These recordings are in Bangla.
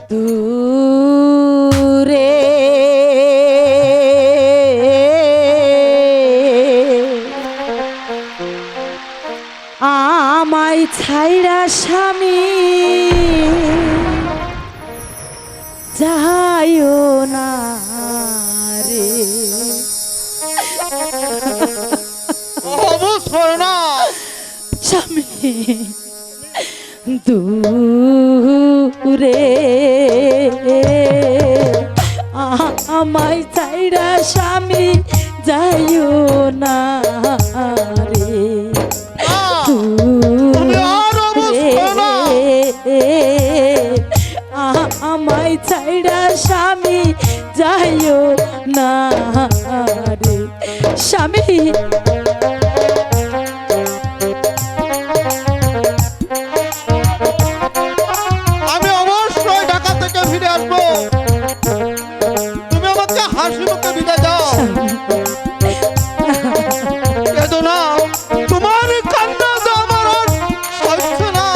দূরে আমায় ছাইরা স্বামী যাইও না রে। অবশ্যই না স্বামী দূরে আমায় ছাইরা স্বামী যাইও না রে। আমায় ছাইরা স্বামী যাইও না রে। স্বামী আমি অবশ্যই ঢাকা থেকে ফিরে আসবো, তুমি আমাকে হাসি মুখে বিদায় দাও। কেঁদো না, তোমার কান্না তো আমার আর সহ্য না।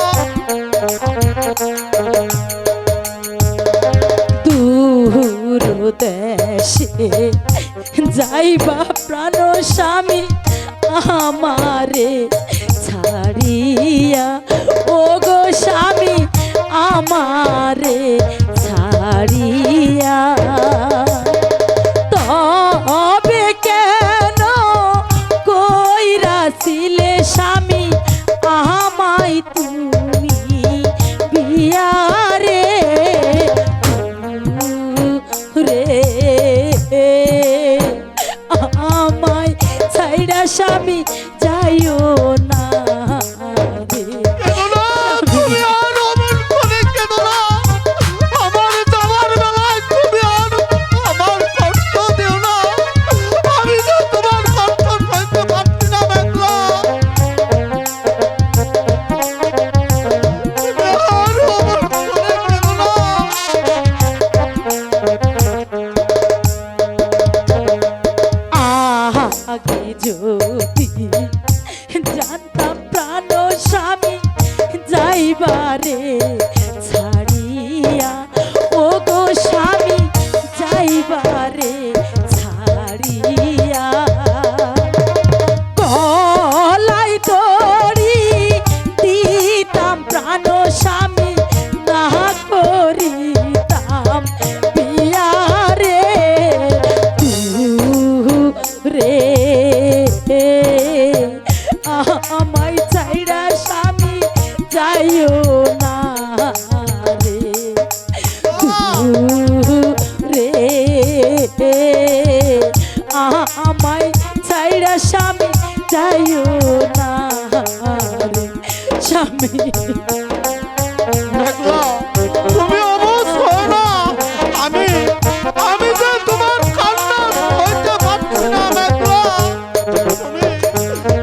দূর দেশে যাইবা প্রাণ স্বামী আমারে ছাড়িয়া, ও গো স্বামী আমারে ছাড়িয়া। তবে কেন কইরাছিলে স্বামী আমায় তুমি বিয়ারে রে। আমায় ছাইড়া স্বামী যাইও না রে। কেঁদো না, তুমি আর অমন করে কেঁদো না। আমার যাওয়ার বেলায় তুমি আর আমার কষ্ট দিও না। আমি তো তোমার কষ্ট সইতে পারছি না মেঘলা। তুমি আর অমন করে কেঁদো না। আগে যদি জানতাম প্রাণ স্বামী যাইবারে ছাড়িয়া, ও গো স্বামী যাইবারে ছাড়িয়া। গলায় দড়ি দিতাম প্রাণ স্বামী না করিতাম বিয়ারে রে। আমায় ছাইড়া স্বামী যাইও না রে। রে আমায় ছাইড়া স্বামী যাইও না রে। স্বামী মেঘলা, তুমি অবশ্যই না। আমি আমি যে তোমার কান্না সইতে পারছি না মেঘলা।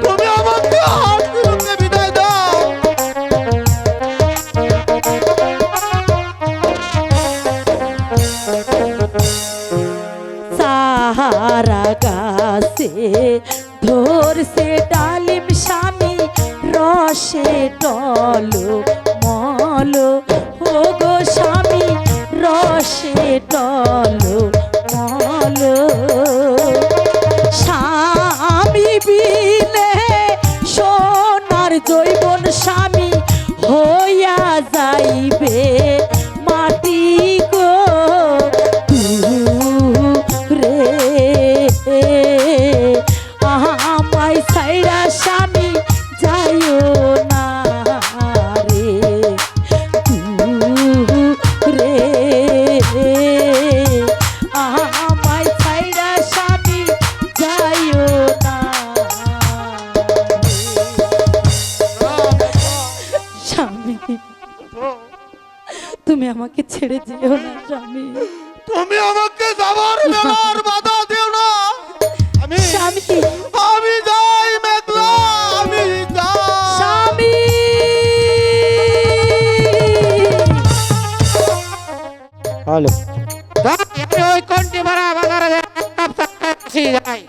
তুমি আমাকে হাসি মুখে বিদায় দাও। সাহারা গাছে ধরছে ডালিম স্বামী রসে টলো মলো, ও গো স্বামী রসে টলো মলো। স্বামী বিলে সোনার জৈবন স্বামী হইয়া যাইবে মাটি গো রে। আমায় ছাইড়া স্বামী যাইও না রে। রে আমায় ছাইড়া স্বামী যাইও না স্বামী। তুমি আমাকে ছেড়ে যেও না স্বামী। তুমি আমাকে যাবার বেলার বাধা দিও না। আমি স্বামী আমি যাই মেঘলা, আমি যাই। স্বামী হ্যালো ওই কোনটি মারা বাজারে যাই।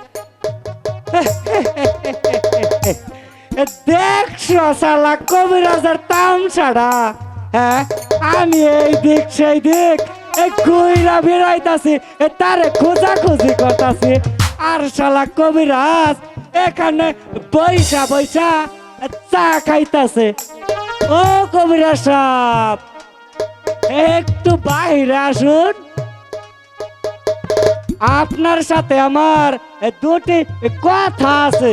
দেখছো শালা কবিরাজের তামসাটা, হ্যাঁ আমি এই দিক সেই দিক ঘুইরা বেড়াইতাছি তারে খোঁজাখুঁজি করতাছি আর শালা কবিরাজ এখানে বৈশা বৈশা চা খাইতাছে। ও কবিরাজ সাহেব একটু বাহিরে আসুন, আপনার সাথে আমার দুটি কথা আছে।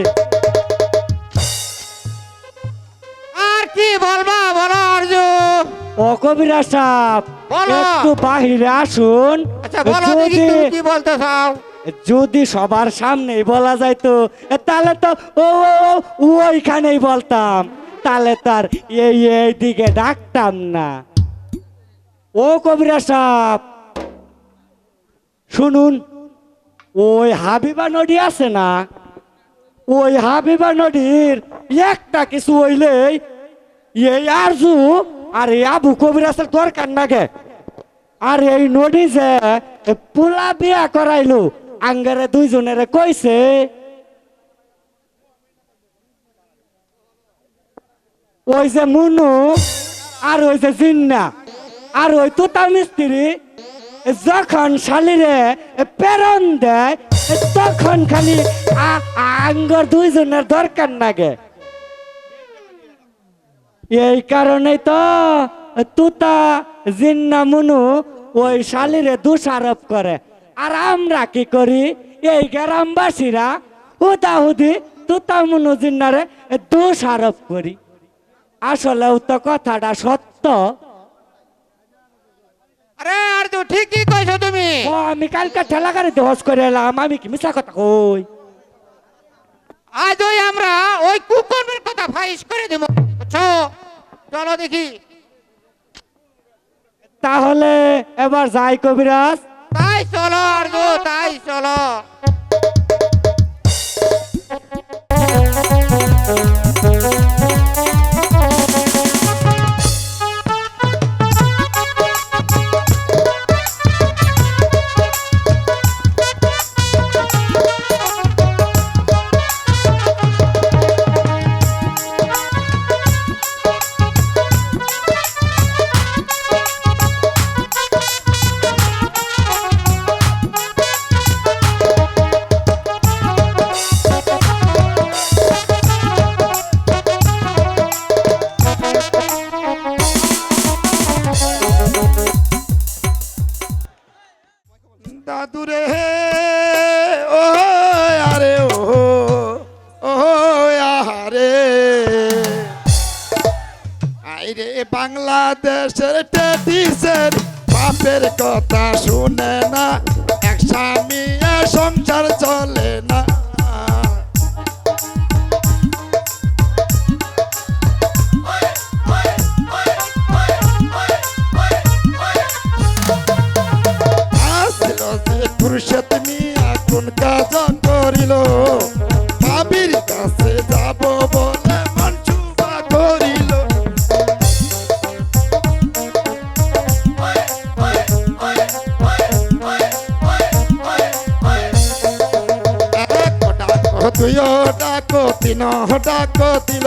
আর কি বলবা বলো অর্জুন। ও কবিরাজ সাহেব বলো। একটু বাহিরে আসুন। আচ্ছা বলো দেখি তুমি কি বলতে চাও। যদি সবার সামনেই বলা যাইতো তাহলে তো ও ওইখানেই বলতাম, তাহলে তার এই দিকে ডাকতাম না। ও কবিরাজ সাহেব শুনুন, ওই হাবিবা নদী আছে না, ওই হাবিবা নদীর একটা কিছু হইলেই এই আরজু আর এই আবু কবিরাজের দরকার নাগে। আর এই নদী যে পোলা বিয়া করাইলো আঙ্গারে দুইজনের কইছে ওই যে মুনু আর ওই যে জিন্না আর ওই তোতা মিস্ত্রি যখন শালিরে প্রেরণ দেয় তখন খালি আঙ্গর দুইজনের দরকার নাগে। এই কারণেই তো তুতা জিন্না মুনু ওই শালিরে দোষারোপ করে, আর আমরা কি করি এই গ্রামবাসীরা হুদাহুদি তুতা মুনু জিন্নারে দোষারোপ করি। আসলেও তো কথাটা সত্য। আরে অর্জুন ঠিকই কইছো তুমি। ও আমি কালকে ঠেলা গাড়িতে হস করে এলাম, আমি কি মিছা কথা কই? আজ ওই আমরা ওই কুকর্মের কথা ফাইস করে দেব। চলো দেখি। তাহলে এবার যাই কবিরাজ। তাই চলো অর্জুন তাই চলো। দাদুরে ও আরে ও আরে আইরে বাংলাদেশের টেটিসের বাপের কথা শুনে না, এক স্বামী সংসার চলে না। পুরুষত মিয়া কোন কাজ করিল, ভাবির কাছে যাব বলে মনসুবা করিল। এক ডাকো দুই ডাকো তিন ডাকো দিল,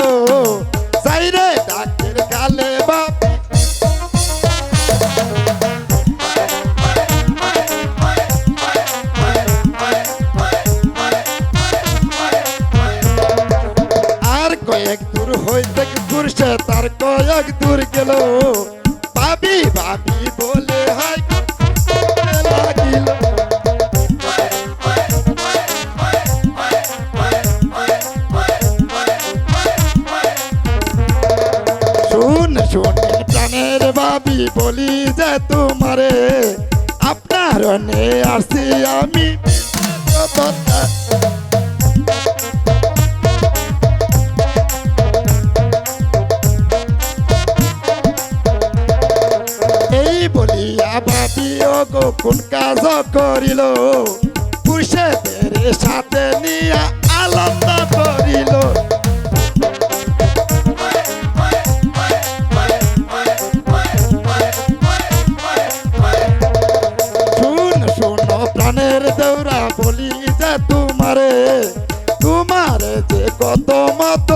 চাইরে ডাকের গালে বাপ কয়েক দূর হইতে ঘুরছে তার কয়েক দূর গেল, ভাবি ভাবি বলে হাই লাগিল। শুন শুন প্রাণের ভাবি বলি যে তোমারে আপনার নে আসি আমি। বলিয়া ভাবি গো কোন কাজ করিল, পুরুষের সাথে নিয়া আনন্দ করিল। শুন শুন প্রাণের দেউরা বলি যে তোমারে তোমারে যে কত মত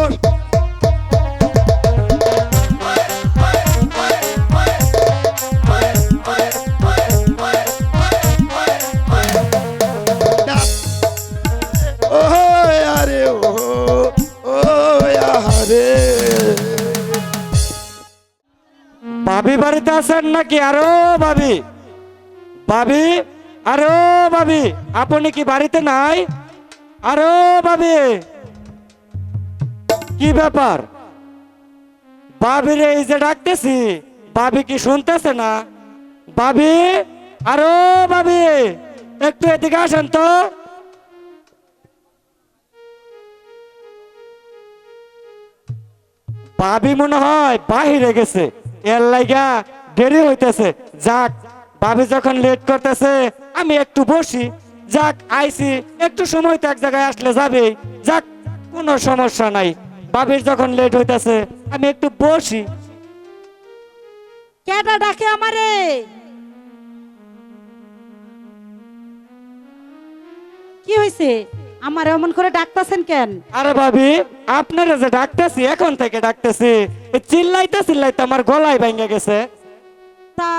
ভাবি বাড়িতে আছেন নাকি? আরো ভাবি, ভাবি, আরো ভাবি, আপনি কি বাড়িতে নাই? আরো ভাবি, কি ব্যাপার? ভাবিরে এই যে ডাকতেছি, ভাবি কি শুনতেছে না? ভাবি, আরো ভাবি, একটু এদিকে আসেন তো। ভাবি মনে হয় বাহিরে গেছে, এর লাইগা দেরি হইতেছে। যাক, ভাবি যখন লেট করতেছে আমি একটু বসি। যাক, আইছি, একটু সময় তো এক জায়গায় আসলে যাবে। যাক, কোনো সমস্যা নাই। ভাবির যখন লেট হইতেছে আমি একটু বসি। কেডা ডাকে আমারে? কি হয়েছে? আমার এমন করে ডাকতাছেন কেন? আরে ভাবি, আপনারা যে ডাকতেছি, এখন থেকে ডাকতেছি, চিল্লাইতে চিল্লাইতে আমার গলায় ভেঙে গেছে। তা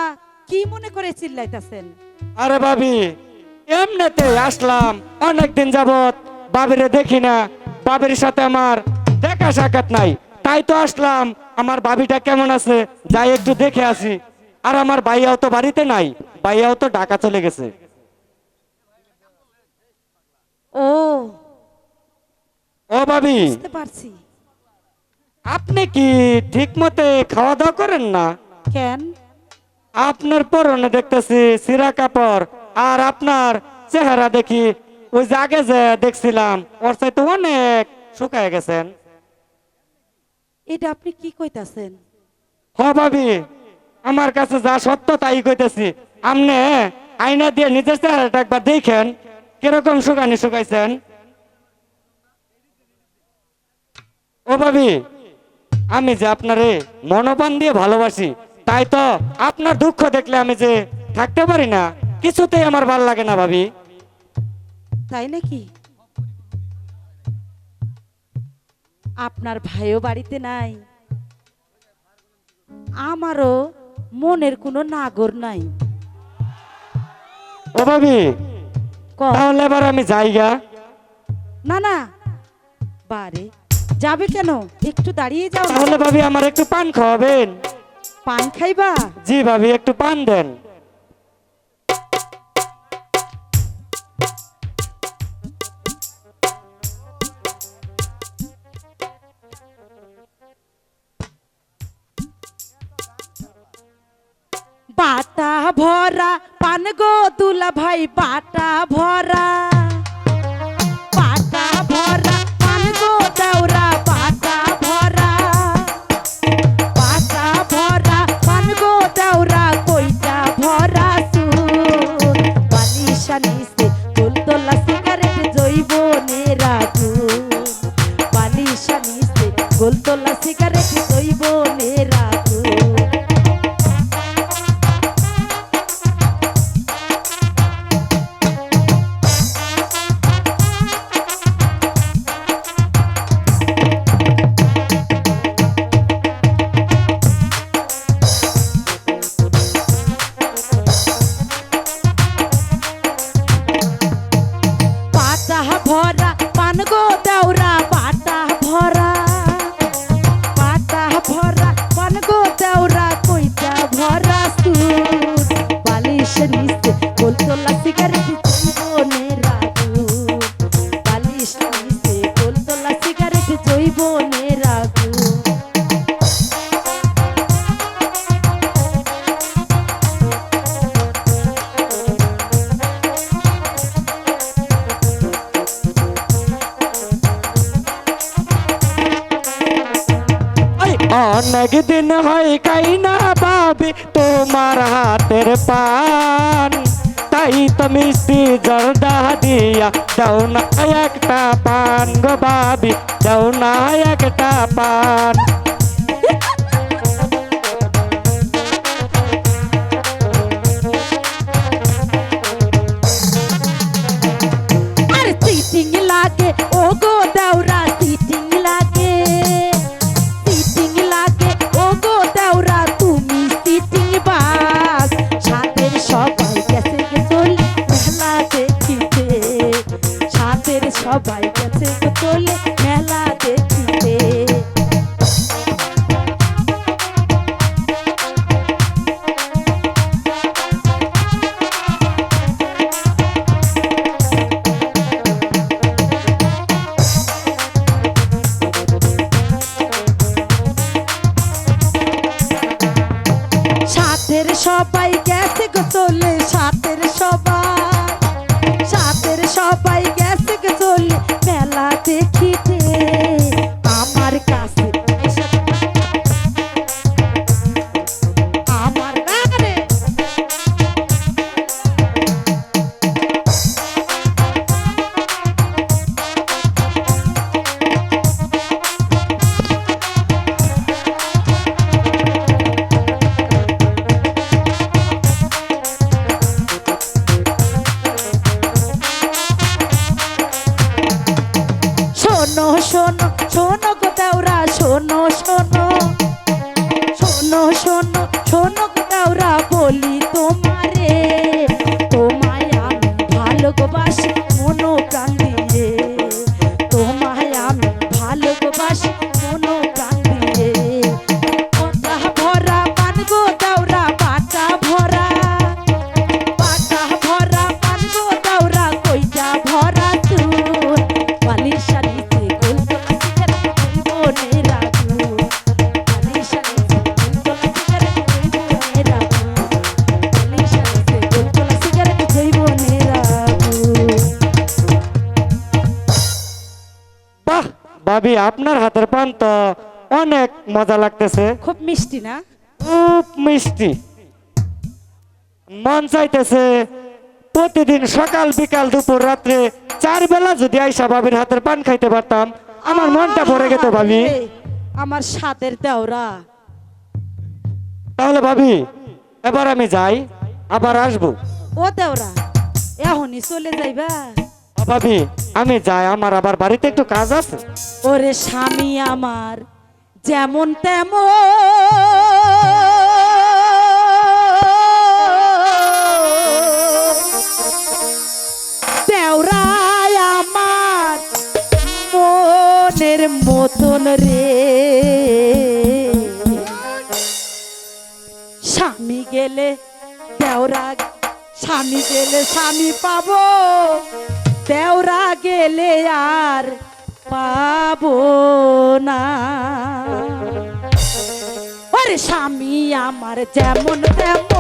কি মনে করে চিল্লাইতাছেন? আরে ভাবি, এমনিতে আসলাম, অনেকদিন যাবত ভাবিরে দেখি না, ভাবির সাথে আমার দেখা সাক্ষাৎ নাই, তাই তো আসলাম। আমার ভাবিটা কেমন আছে যাই একটু দেখে আসি। আর আমার ভাইয়াও তো বাড়িতে নাই, ভাইয়াও তো ঢাকা চলে গেছে। ও, ও ভাবি, বুঝতে পারছি। আপনি কি ঠিক মতে খাওয়া দাওয়া করেন না? কেন? আপনার পরনে দেখতেছি সিরা কাপড়, আর আপনার চেহারা দেখি ওই যে আগে যে দেখছিলাম ওর চাইতে অনেক শুকায় গেছেন। এটা আপনি কি কইতাছেন? হ ভাবি, আমার কাছে যা সত্য তাই কইতেছি। আপনি আয়না দিয়ে নিজের চেহারাটা একবার দেখেন, কিরকম শুকানি শুকাইছেন। ও ভাবি, আমি যে আপনারে মনোপ্রাণ দিয়ে ভালোবাসি, তাই তো আপনার দুঃখ দেখলে আমি যে থাকতে পারি না, কিছুতেই আমার ভাল লাগে না ভাবি। তাই নাকি? আপনার ভাইও বাড়িতে নাই, আমারও মনের কোনো নাগর নাই। ও ভাবি, ক, তাহলে এবার আমি যাইগা। না না, বারে যাবে কেন? একটু দাঁড়িয়ে যাও না। তাহলে ভাবি আমার একটু পান খাওয়াবেন? পান খাইবা? জি ভাবি, একটু পান দেন। বাটা ভরা পান গো দুলা ভাই, বাটা ভরা, বাটা ভরা পান গো দেওরা, বাটা ভরা, বাটা ভরা পান গো দেওরা, কইটা ভরা সুর, বালিশা নিচে গোলতলা সিগারেট জৈবনের আগুন, বালিশা নিচে গোলতলা সিগারেট জৈবনের আগুন। পাটা ভরা পান গো দেওরা, পাটা ভরা, পাটা ভরা পান গো দেওরা, কইটা ভরা সুর, বালিশ নিচে গোলতলা সিগারেট জৈবনের আগুন, বালিশ নিচে গোলতলা সিগারেট জৈবনের আগুন। অনেক দিন হয় খাই না ভাবি তোমার হাতের পান, তাই তো মিষ্টি জর্দা দিয়া দাও না একটা পান গো ভাবি, দাও না একটা পান। আর সিটিং লাগে ও গো দেওরা, সিটিং লাগে, সিটিং লাগে ও গো দেওরা, তুমি সিটিং বাস, সাথের সবাই গেছে গে চলে মেলা দেখিতে, সাথের সবাই গেছে গে চলে মেলা দেখিতে। সাথের সবাই গেছে গো চলে, সাথের সবাই গেছে গো চলে মেলা দেখিতে। আমার কাছে আমার গানে শোনো শোনো শোনো গো দেওরা, শোনো শোনো শোনো শোনো শোনো গো দেওরা, বলি তোমারে তোমায় আমি ভালোবাসি মনো প্রাণ দিয়ে, তোমায় আমি ভালোবাসি মনো প্রাণ দিয়ে। বাটা ভরা পান গো দেওরা, বাটা ভরা পান গো দেওরা, কইটা ভরা চুল বালির শাড়িতে গোলগোলা সিগারেট জীবনের আগুন, বালির শাড়িতে গোলগোলা সিগারেট জীবনের আগুন, বালির শাড়িতে গোলগোলা সিগারেট জীবনের আগুন। বাহ ভাবি, আপনার হাতের পান তো অনেক মজা লাগতেছে, খুব মিষ্টি না? খুব মিষ্টি। মন চাইতেছে প্রতিদিন সকাল বিকাল দুপুর রাত্রে 4 বেলা যদি আইসা ভাবির হাতের পান খাইতে পারতাম, আমার মনটা ভরে যেত ভাবি। আরে, আমার সাদের দেওরা। তাহলে ভাবি এবার আমি যাই, আবার আসবো। ও দেওরা এখনই চলে যাইবা? ভাবি আমি যাই, আমার আবার বাড়িতে একটু কাজ আছে। ওরে স্বামী আমার যেমন তেমন, দেওরায় আমার মনের মতন রে। স্বামী গেলে দেওরা, স্বামী গেলে স্বামী পাবো, দেওরা গেলে আর পাবো না। ওরে স্বামী আমার যেমন তেমন,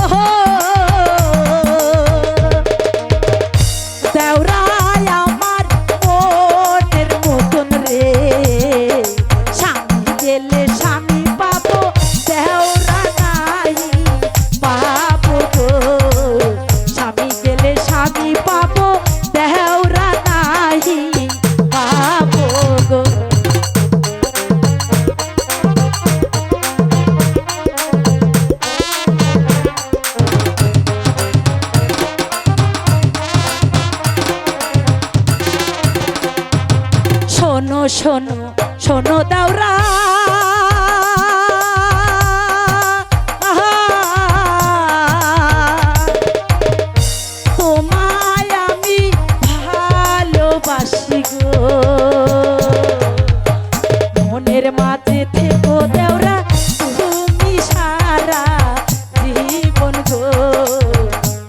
ওহো, দেওরায় আমার মনের মতন রে। স্বামী গেলে স্বামী পাবো, দেওরা নাই পাবো গো। স্বামী গেলে স্বামী পাবো, দেওরা নাই পাবো গো। শোনো শোনো শোনো দেওরা, তোমায় আমি ভালোবাসি গো। মনের মাঝে থেকো দেওরা তুমি সারা জীবন গো।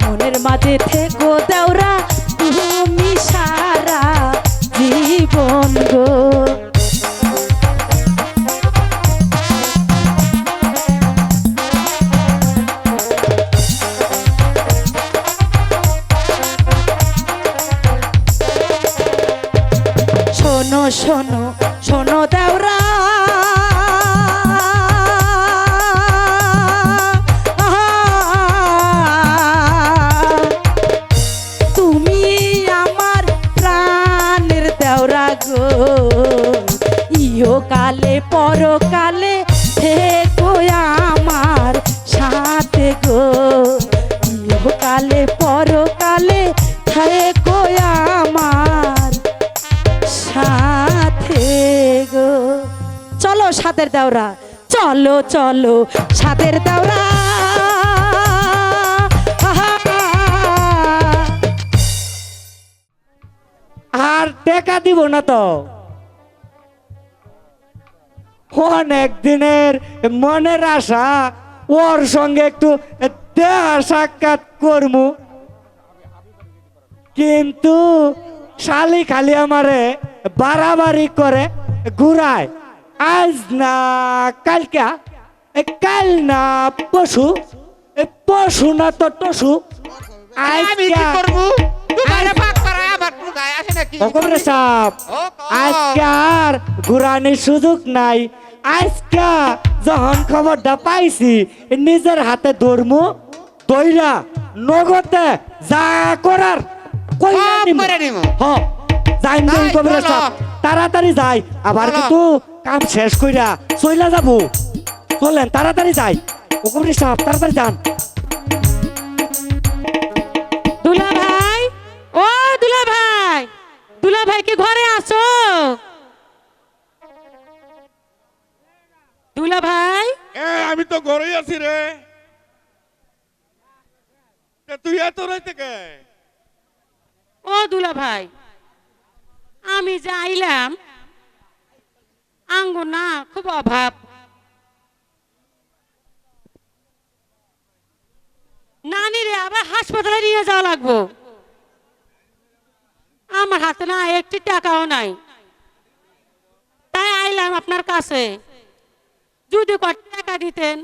মনের মাঝে থেকো দেওরা তুমি সারা জীবন গো। শোনো শোনো শোনো দেওরা, তুমি আমার প্রাণের দেওরা গো। ইহকালে পরকালে থেকো আমার সাথে গো। ইহকালে পরকালে থেকো আমার সাথে গো। চলো সাথের দেওরা, চলো চলো সাথের দেওরা। আর টেকা দিব না তো, অনেক দিনের মনের আশা, ওর সঙ্গে একটু দেখা সাক্ষাৎ করমু, কিন্তু শালি খালি আমারে বাড়াবাড়ি করে ঘুরায়। আজ না কালকা এ কাল না পশু এ পশু না তো টসু আমি কি করবো তোমার ভাগ করা আমার কোনো গায়ে আসে নাকি অকবরে সাপ ও আজকে আর ঘুরানির সুযোগ নাই আজকে যখন খবরটা পাইছি নিজের হাতে ধরমু দইরা নগদে যা করার কইরা সব নিমু। করে নিমু। হ যাই তাই, কবরে চলো। সাপ তাড়াতাড়ি যাই আবার চলো। কিন্তু কাম শেষ কইরা চইলা যাবো চলেন তাড়াতাড়ি যাই কবরে সাপ তাড়াতাড়ি যান দুলা ভাই ও দুলা ভাই, দুলা ভাই কি ঘরে আসো? দুলা ভাই আমি তো ঘরেই আছি রে তুই এত রাইতে কে ও দুলা ভাই, আমি যে আইলাম আঙ্গো না খুব অভাব, নানিরে আবার হাসপাতালে নিয়ে যাওয়া লাগবো, আমার হাতে না একটি টাকাও নাই, তাই আইলাম আপনার কাছে, যদি কত টাকা দিতেন।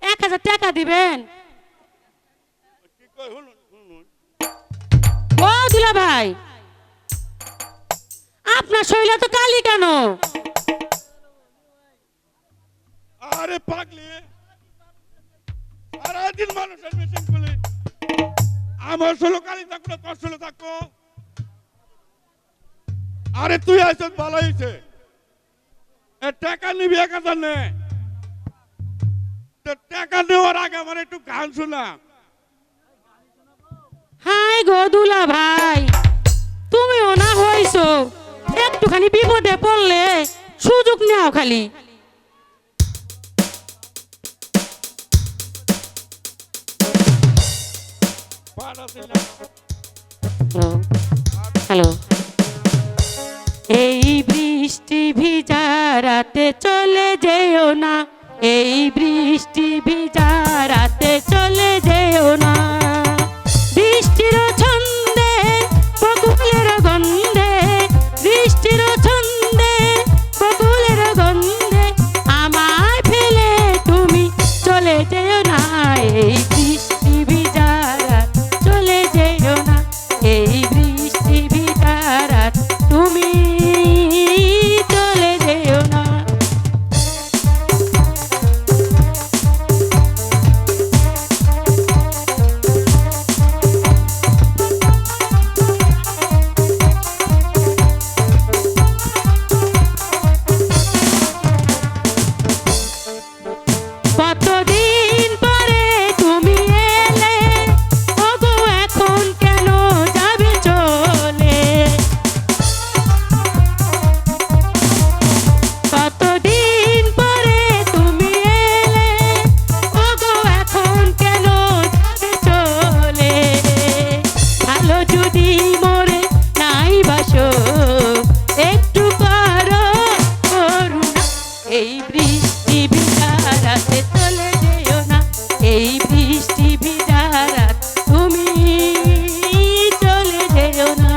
1000 টাকা দিবেন? ও দুলা ভাই, আপনার শরীরে তো কালি কেন? আরে পাগলি সারাদিন মানুষের মিটিং করলি আমার ষোলো কালি থাকলো তোর ষোলো থাকো আরে তুই আইস ভালো হয়েছে টাকা নিবি 1000 নে তো টাকা নেওয়ার আগে আমার একটু গান শোনা হাই গো দুলা ভাই, তুমিও না হইছো, একটুখানি বিপদে পড়লে সুযোগ নাও খালি। হ্যালো, এই বৃষ্টি ভিজা রাতে চলে যেও না, এই বৃষ্টি ভিজা রাতে চলে যেও না, বৃষ্টির ছন্দে বকুলের গন্ধে, বৃষ্টির ছন্দে বকুলের গন্ধে আমায় ফেলে তুমি চলে যেও না, এই বৃষ্টি ভিজা রাত চলে যেও না, এই বৃষ্টি ভিজা রাত তুমি চলে যেও না। কতদিন পরে তুমি এলে, ওগো এখন কেন যাবে চলে, কতদিন পরে তুমি এলে, ওগো এখন কেন যাবে চলে, ভালো যদি মোরে নাই বাসো একটু করো করুণা, এই বৃষ্টি ভিজা রাতে চলে যেও না, এই বৃষ্টি ভিজা রাত তুমি চলে যেও না।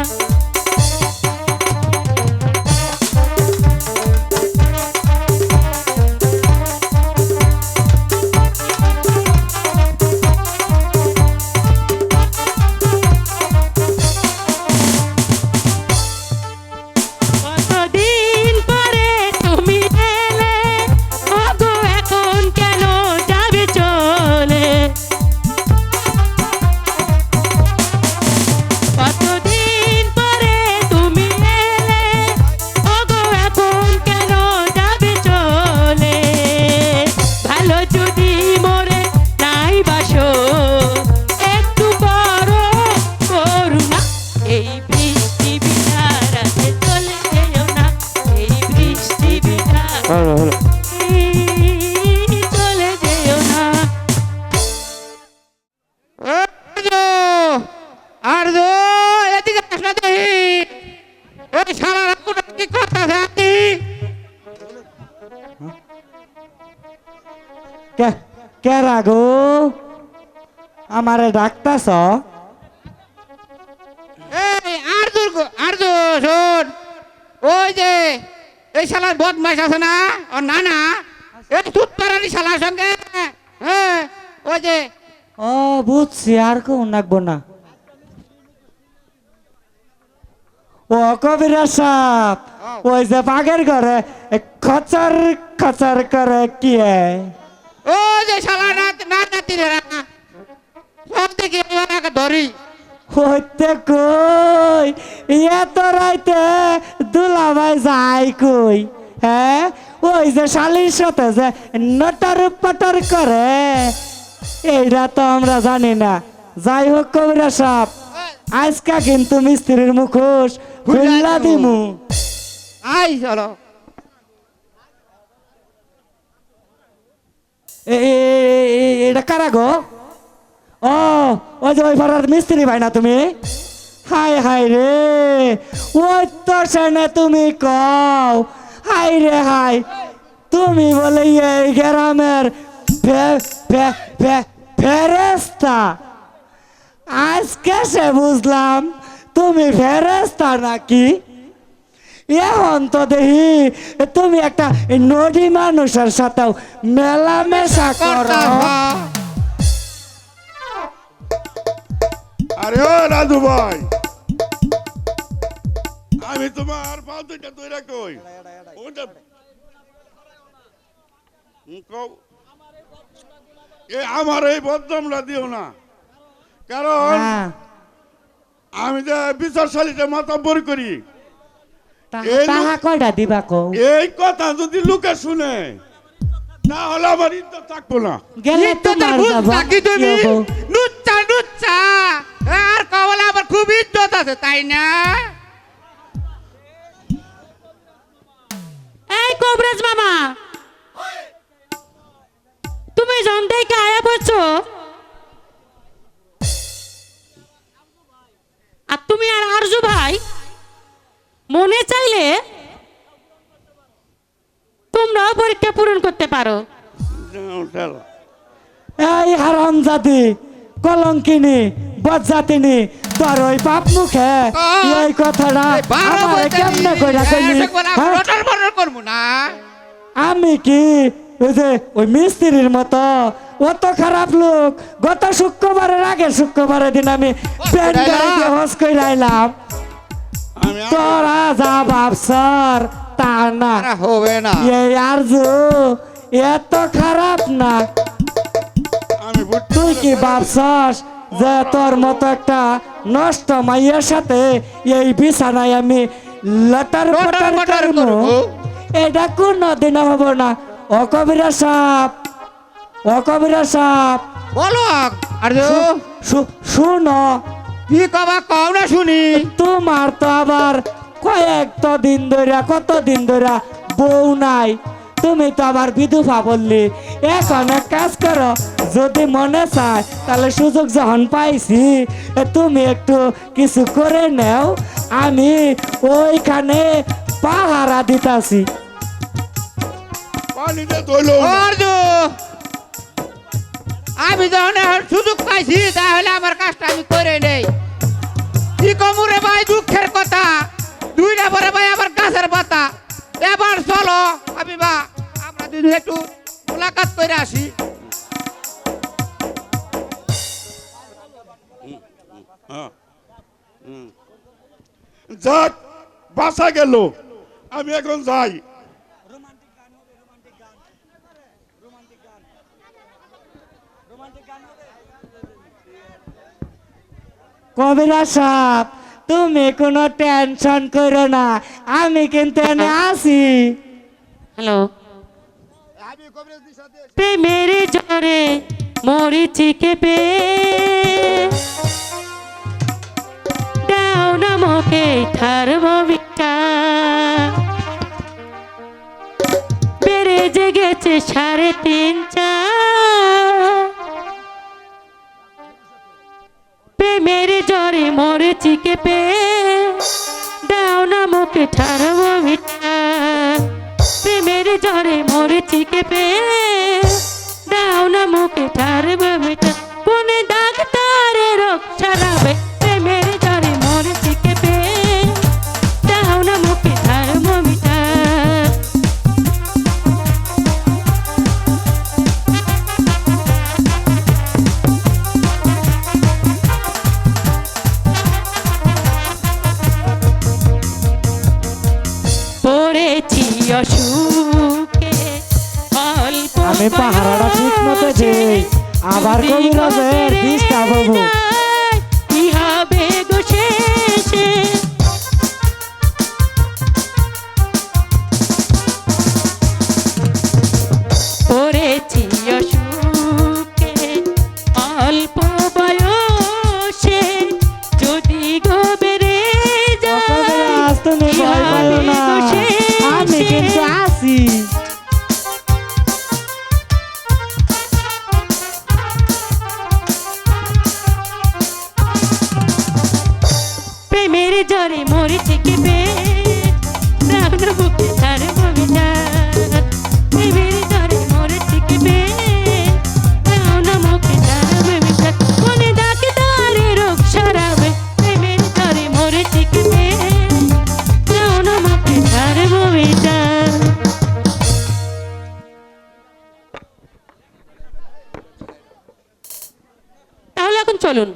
কতদিন পরে তুমি এলে, ওগো এখন কেন যাবে চলে, কতদিন পরে তুমি এলে, ওগো এখন কেন যাবে চলে, ভালো যদি মোরে নাই বাসো একটু করো করুণা, এই বৃষ্টি ভিজা রাতে চলে যেও না, এই বৃষ্টি ভিজা চলে যেও না। আরজো এদিকে আস না দেখি ওই সারা রাত কি করতেছে আপনি কে রাগো আমারে ডাকতাছ এই আরজো শোন ওই যে এই শালার বদমাইশ আছে না ও না না এই তুত্তরানি শালার সঙ্গে হ্যাঁ ওই যে ও বুঝছি আর কোন রাখবো না ও কবিরাজ সাপ ওই যে বাঘের ঘরে খচর খচর করে কি ও যে শালা নাতি রে সব দেখি এবার ধরি হইতে কই এত রাইতে দুলাভাই যাই কই হ্যাঁ ওই যে শালির সাথে যে নটর পটর করে এইটা তো আমরা জানি না যাই হোক কবিরা সাপ আজকা কিন্তু মিস্ত্রির মুখোশ খুললা দিমু আই চলো এটা কারা গো ও ওই যে ওই পাড়ার মিস্ত্রি ভাই না তুমি হাই হাই রে ওই তো সেনে তুমি কও হাই রে হাই তুমি বলে এই গ্রামের ফেরেস্তা আজকে সে বুঝলাম তুমি ফেরেস্তা নাকি এখন তো দেখি তুমি একটা নদী মানুষের সাথেও মেলামেশা করো আরে ও রাজু ভাই আমি তোমার পাল দুইটা তৈরা কই ওটা কও এ আমার এই বদনামটা দিও না কারণ হ্যাঁ, আমি যে বিচারশালীতে মাতাব্বর করি এই তাহা কয়টা দিবা কো এই কথা যদি লোকে শুনে তাহলে আমার ইজ্জত থাকবো না গেলে তোমার যাবো কি তুমি ইয়ে গো। নুচ্চা নুচ্চা আর কবলে আবার খুব ইজ্জত আছে তাই না এই কবিরাজ মামা তুমি জন থেকে আয়া পড়ছো আর তুমি আর আরজু ভাই মনে চাইলে তোমরাও পরীক্ষা পূরণ করতে পারো এই হারাম জাতি কলঙ্কিনী বজ্জাতিনী তোর ওই পাপ মুখে এই কথাটা আমারে কেমনে কইরা কইলি হ্যাঁ? রটর বটর করবো না আমি কি ওই যে ওই মিস্ত্রির মতো অত খারাপ লোক গত শুক্রবারের আগের শুক্রবারের দিন আমি প্যান্ট গাড়ি দিয়ে হস কইরা আইলাম আমি তোরা যা ভাবছর তা না আরে হবে না এই আরজু এত খারাপ না আমি তুই কি ভাবছস যে তোর মতো একটা নষ্ট মাইয়ের সাথে এই বিছানায় আমি লটার লটার পটার পটার করবো করবো? এটা কোনো দিন হব না অকবিরা সাপ অকবিরা সাপ বলো আর শুনো কি কবা কও না শুনি তোমার তো আবার কয়েকটা দিন ধরে কত দিন ধরে বউ নাই তুমি তো আবার বিধবা বললি এখন এক কাজ করো যদি মনে চায় তাহলে সুযোগ যখন পাইছি তুমি একটু কিছু করে নাও আমি ওইখানে পাহারা দিতাছি পানিতে ধইল অর্জু আমি যখন এখন সুযোগ পাইছি তাহলে আমার কাজটা আমি করে নেই কি কমুরে ভাই দুঃখের কথা দুইটা পরে ভাই আবার গাছের পাতা এবার চলো আমি বা আমরা দুই একটু মোলাকাত করে আসি যাক বাসা গেল আমি এখন যাই কবিরা সাপ তুমি কোনো টেনশন করো না আমি কিন্তু এনে আছি হ্যালো প্রেমের জ্বরে মরিচি কেঁপে দাও না মোকে থার্মোমিটার বেড়ে জেগেছে 3.5-4 প্রেমের জ্বরে মরেছি কেঁপে দাও না মুখে থার্মোমিটার প্রেমের জ্বরে মরেছি কেঁপে দাও না মুখে থার্মোমিটার কোনে ডাক্তারে রোগ সারাবে প্রেমের জ্বরে মরেছি কেঁপে দাও না মুখে থার্মোমিটার সুখে অল্প আমি পাহারাটা ঠিক মতো দেই, আবার কবিরাজের ডিস্টার্ব হবো। কি হবে গো শেষে? পড়েছি অসুখে অল্প বয়সে, যদি গো বেড়ে যায় কবিরাজ তুমি কি ভয় পাইও হবে না, গো আমি শেষে? কিন্তু আছি। প্রেমের জ্বরে মরেছে কেঁপে, প্রাণ বুকে তার কবিতা। প্রেমের জ্বরে মরেছে কেঁপে, প্রাণ মুখে তার কবিতা। মনে ডাকে তার রোগ সারাবে, প্রেমের জ্বরে মরেছে কেঁপে, প্রাণ মুখে তার কবিতা। তাহলে এখন চলুন।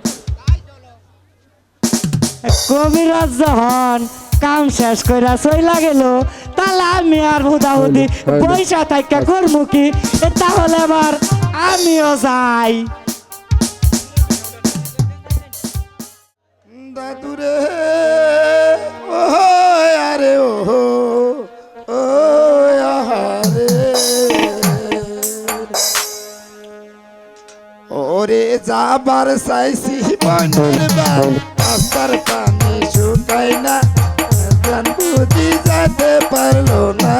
কবিরাজ যখন কাম শেষ কইরা চইলা গেল, তাহলে আমি আর হুদাহুদি পয়সা থাকা করবো কি? তাহলে আবার আমিও যাই। দাদুরে ও আরে ও ও আহারে ওরে যাবার চাইছি বন্ধুর বাড়ি, রাস্তার পানি শুকাই না, জান বুঝি যেতে পারলো না।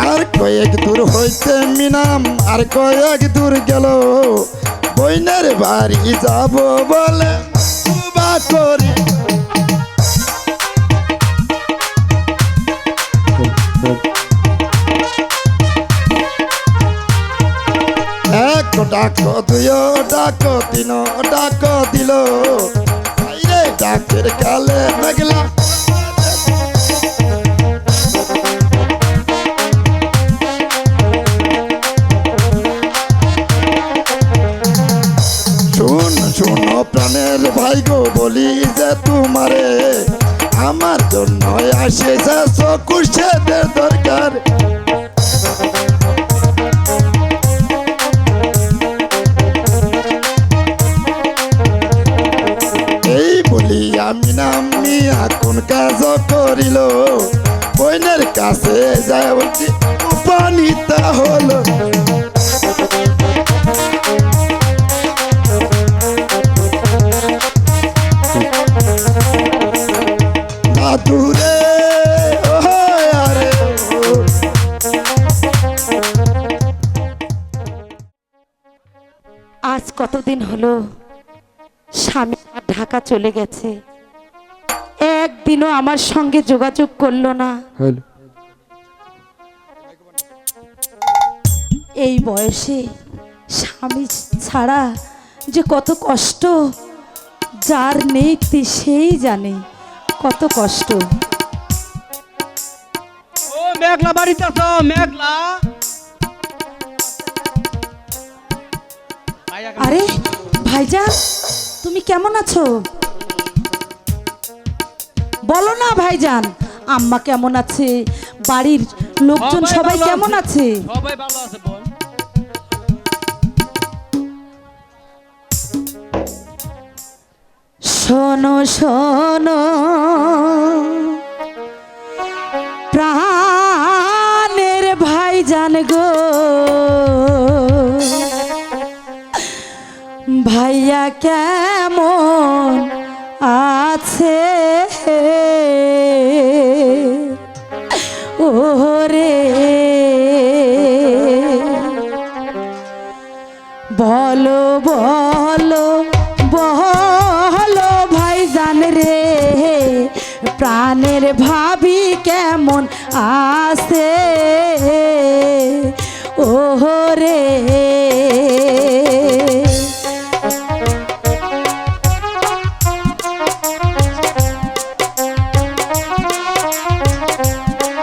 আর কয়েক দূর হইতে মিনাম, আর কয়েক দূর গেল, বইনের বাড়ি যাব বলে বা করি। এক ডাক দুই ডাক তিন ডাক দিল, বাইরে ডাকের কালে মেঘলা। শোনো প্রাণের ভাই গো, বলি যে তোমারে আমার জন্য আসেছে চকুশেদের দরকার। এই বলি আমি নামি কোন কাজ করিল, বইনের কাছে যায় বলছি উপনীতা হলো। দাদুরে ও আরে ও। আজ কতদিন হলো স্বামী আমার ঢাকা চলে গেছে, একদিনও আমার সঙ্গে যোগাযোগ করলো না। এই বয়সে স্বামী ছাড়া যে কত কষ্ট, যার নেই সেই জানে কত কষ্ট। ও মেঘলা বাড়িতে আছো? মেঘলা, আরে ভাইজান, তুমি কেমন আছো? বলো না ভাইজান, আম্মা কেমন আছে, বাড়ির লোকজন সবাই কেমন আছে? সবাই ভালো আছে বল। শোনো শোনো প্রাণের ভাইজান গো, ভাইয়া কেমন আছে ওরে, বলো বলো বলো ভাইজান রে, প্রাণের ভাবি কেমন আছে ওরে।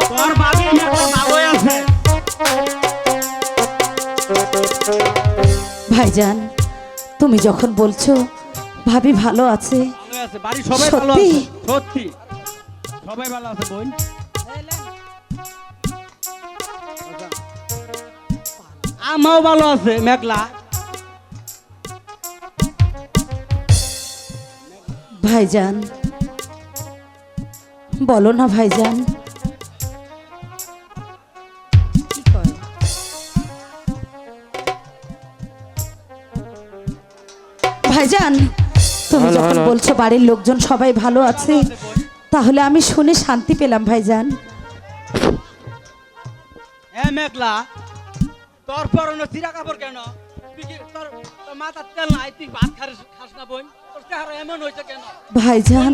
তোর বাড়ি মেঘলা ভালোই আছে। ভাইজান, তুমি যখন বলছো ভাবি ভালো আছে, ভালো আছে, বাড়ি সবাই ভালো সত্যি? আছে, সত্যি সবাই ভালো আছে বোন। আমাও ভালো আছে মেঘলা। ভাইজান বলো না ভাইজান। ভাইজান তুমি যখন বলছো বাড়ির লোকজন সবাই ভালো আছে, তাহলে আমি শুনে শান্তি পেলাম ভাইজান। এ মেঘলা, তোর পরনে চিরা কাপড় কেন? তুই কি তোর মাথার তেল নাই? তুই ভাত খাস না বোন? তোর চেহারা এমন হয়েছে কেন? ভাইজান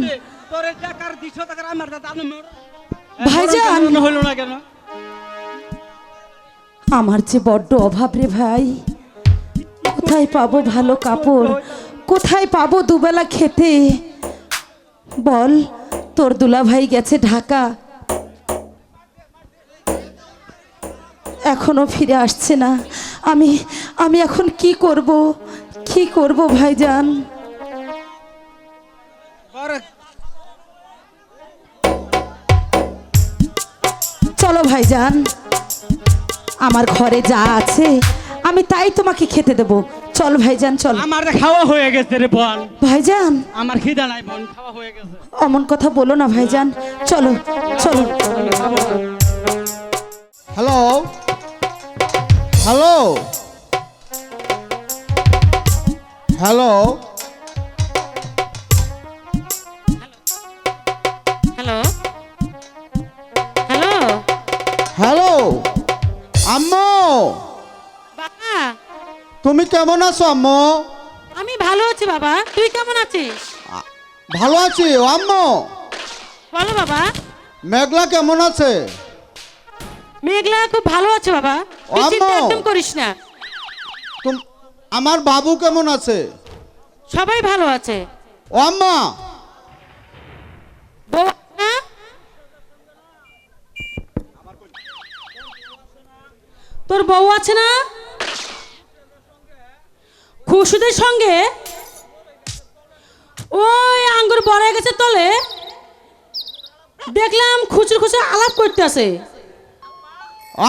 তোর এই টাকার 200 টাকার আমার দাদা ভাইজান হইল না কেন? আমার যে বড্ড অভাব রে ভাই, কোথায় পাবো ভালো কাপড়, কোথায় পাবো দুবেলা খেতে? বল, তোর দুলা ভাই গেছে ঢাকা, এখনো ফিরে আসছে না। আমি এখন কি করব ভাইজান? চলো ভাইজান, আমার ঘরে যা আছে আমি তাই তোমাকে খেতে দেব। চল ভাইজান চল। আমার খাওয়া হয়ে গেছে রে বোন। ভাইজান আমার খিদা নাই বোন, খাওয়া হয়ে গেছে। অমন কথা বলো না ভাইজান, চলো চলো। Hello hello hello hello hello hello আম্মু, বাবা, তুমি কেমন আছো আম্মু? আমি ভালো আছি বাবা, তুই কেমন আছিস? ভালো আছি ও আম্মু। বলো বাবা। মেঘলা কেমন আছে? মেঘলা খুব ভালো আছে বাবা, তুই আম্মু। চিন্তা একদম করিস না, আমার বাবু কেমন আছে? সবাই ভালো আছে। ও আম্মা, বউ না? তোর বউ আছে না? খুশুদের সঙ্গে ওই আঙ্গুর বড় হয়ে গেছে তলে, দেখলাম খুচুর খুচুর আলাপ করতেছে।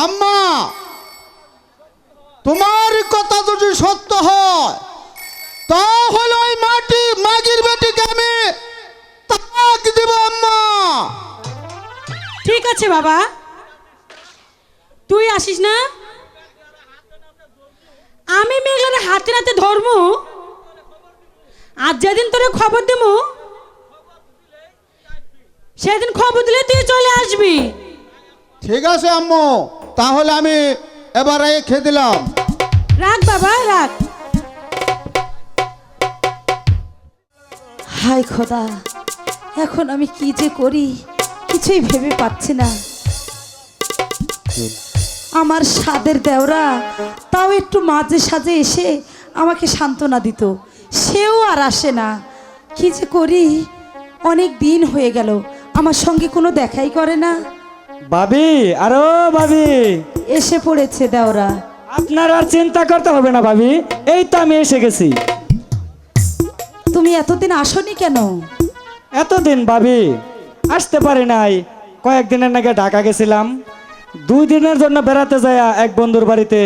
আম্মা, তোমার কথা যদি সত্য হয় তাহলে ওই মাগির বেটিকে আমি তালাক দিব আম্মা। ঠিক আছে বাবা, তুই আসিস না, আমি মেঘলার হাতে নাতে ধরবো, আর যেদিন তোরে খবর দেবো সেদিন খবর দিলে তুই চলে আসবি। ঠিক আছে আম্মু, তাহলে আমি এবার খেয়ে দিলাম। রাখ বাবা রাখ। হায় খোদা, এখন আমি কি যে করি কিছুই ভেবে পাচ্ছি না। আমার সাদের দেওরা তাও একটু মাঝে সাঝে এসে আমাকে সান্ত্বনা দিত, সেও আর আসে না। কি যে করি, অনেক দিন হয়ে গেল আমার সঙ্গে কোনো দেখাই করে না। ভাবি, আরো ভাবি এসে পড়েছে দেওরা। আপনার আর চিন্তা করতে হবে না ভাবি, এই তো আমি এসে গেছি। তুমি এতদিন আসোনি কেন? এতদিন ভাবি আসতে পারি নাই, কয়েকদিনের নাকি ঢাকা গেছিলাম, 2 দিনের জন্য বেড়াতে যায় এক বন্ধুর বাড়িতে,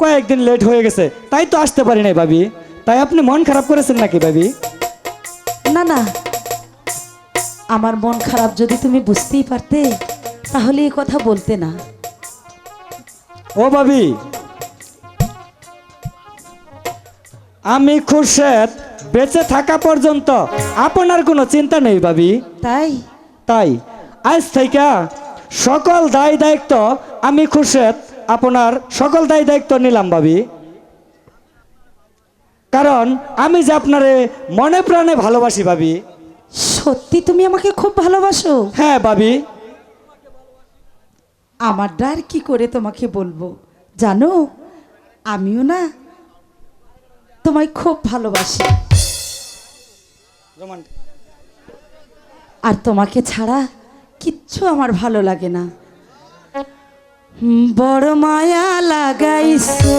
কয়েকদিন লেট হয়ে গেছে, তাই তো আসতে পারি নাই ভাবি। তাই আপনি মন খারাপ করেছেন নাকি ভাবি? না না, আমার মন খারাপ যদি তুমি বুঝতেই পারতে তাহলে এই কথা বলতে না। ও ভাবি, আমি খুরশেদ বেঁচে থাকা পর্যন্ত আপনার কোনো চিন্তা নেই ভাবি। তাই তাই আজ থেকে সকল দায় দায়িত্ব আমি খুরশেদ আপনার সকল দায় দায়িত্ব নিলাম ভাবি। কারণ আমি যে আপনারে মনে প্রাণে ভালোবাসি ভাবি। সত্যি তুমি আমাকে খুব ভালোবাসো? হ্যাঁ ভাবি। আমার ডার কি করে তোমাকে বলবো, জানো আমিও না তোমায় খুব ভালোবাসি, আর তোমাকে ছাড়া কিচ্ছু আমার ভালো লাগে না। বড় মায়া লাগাইছো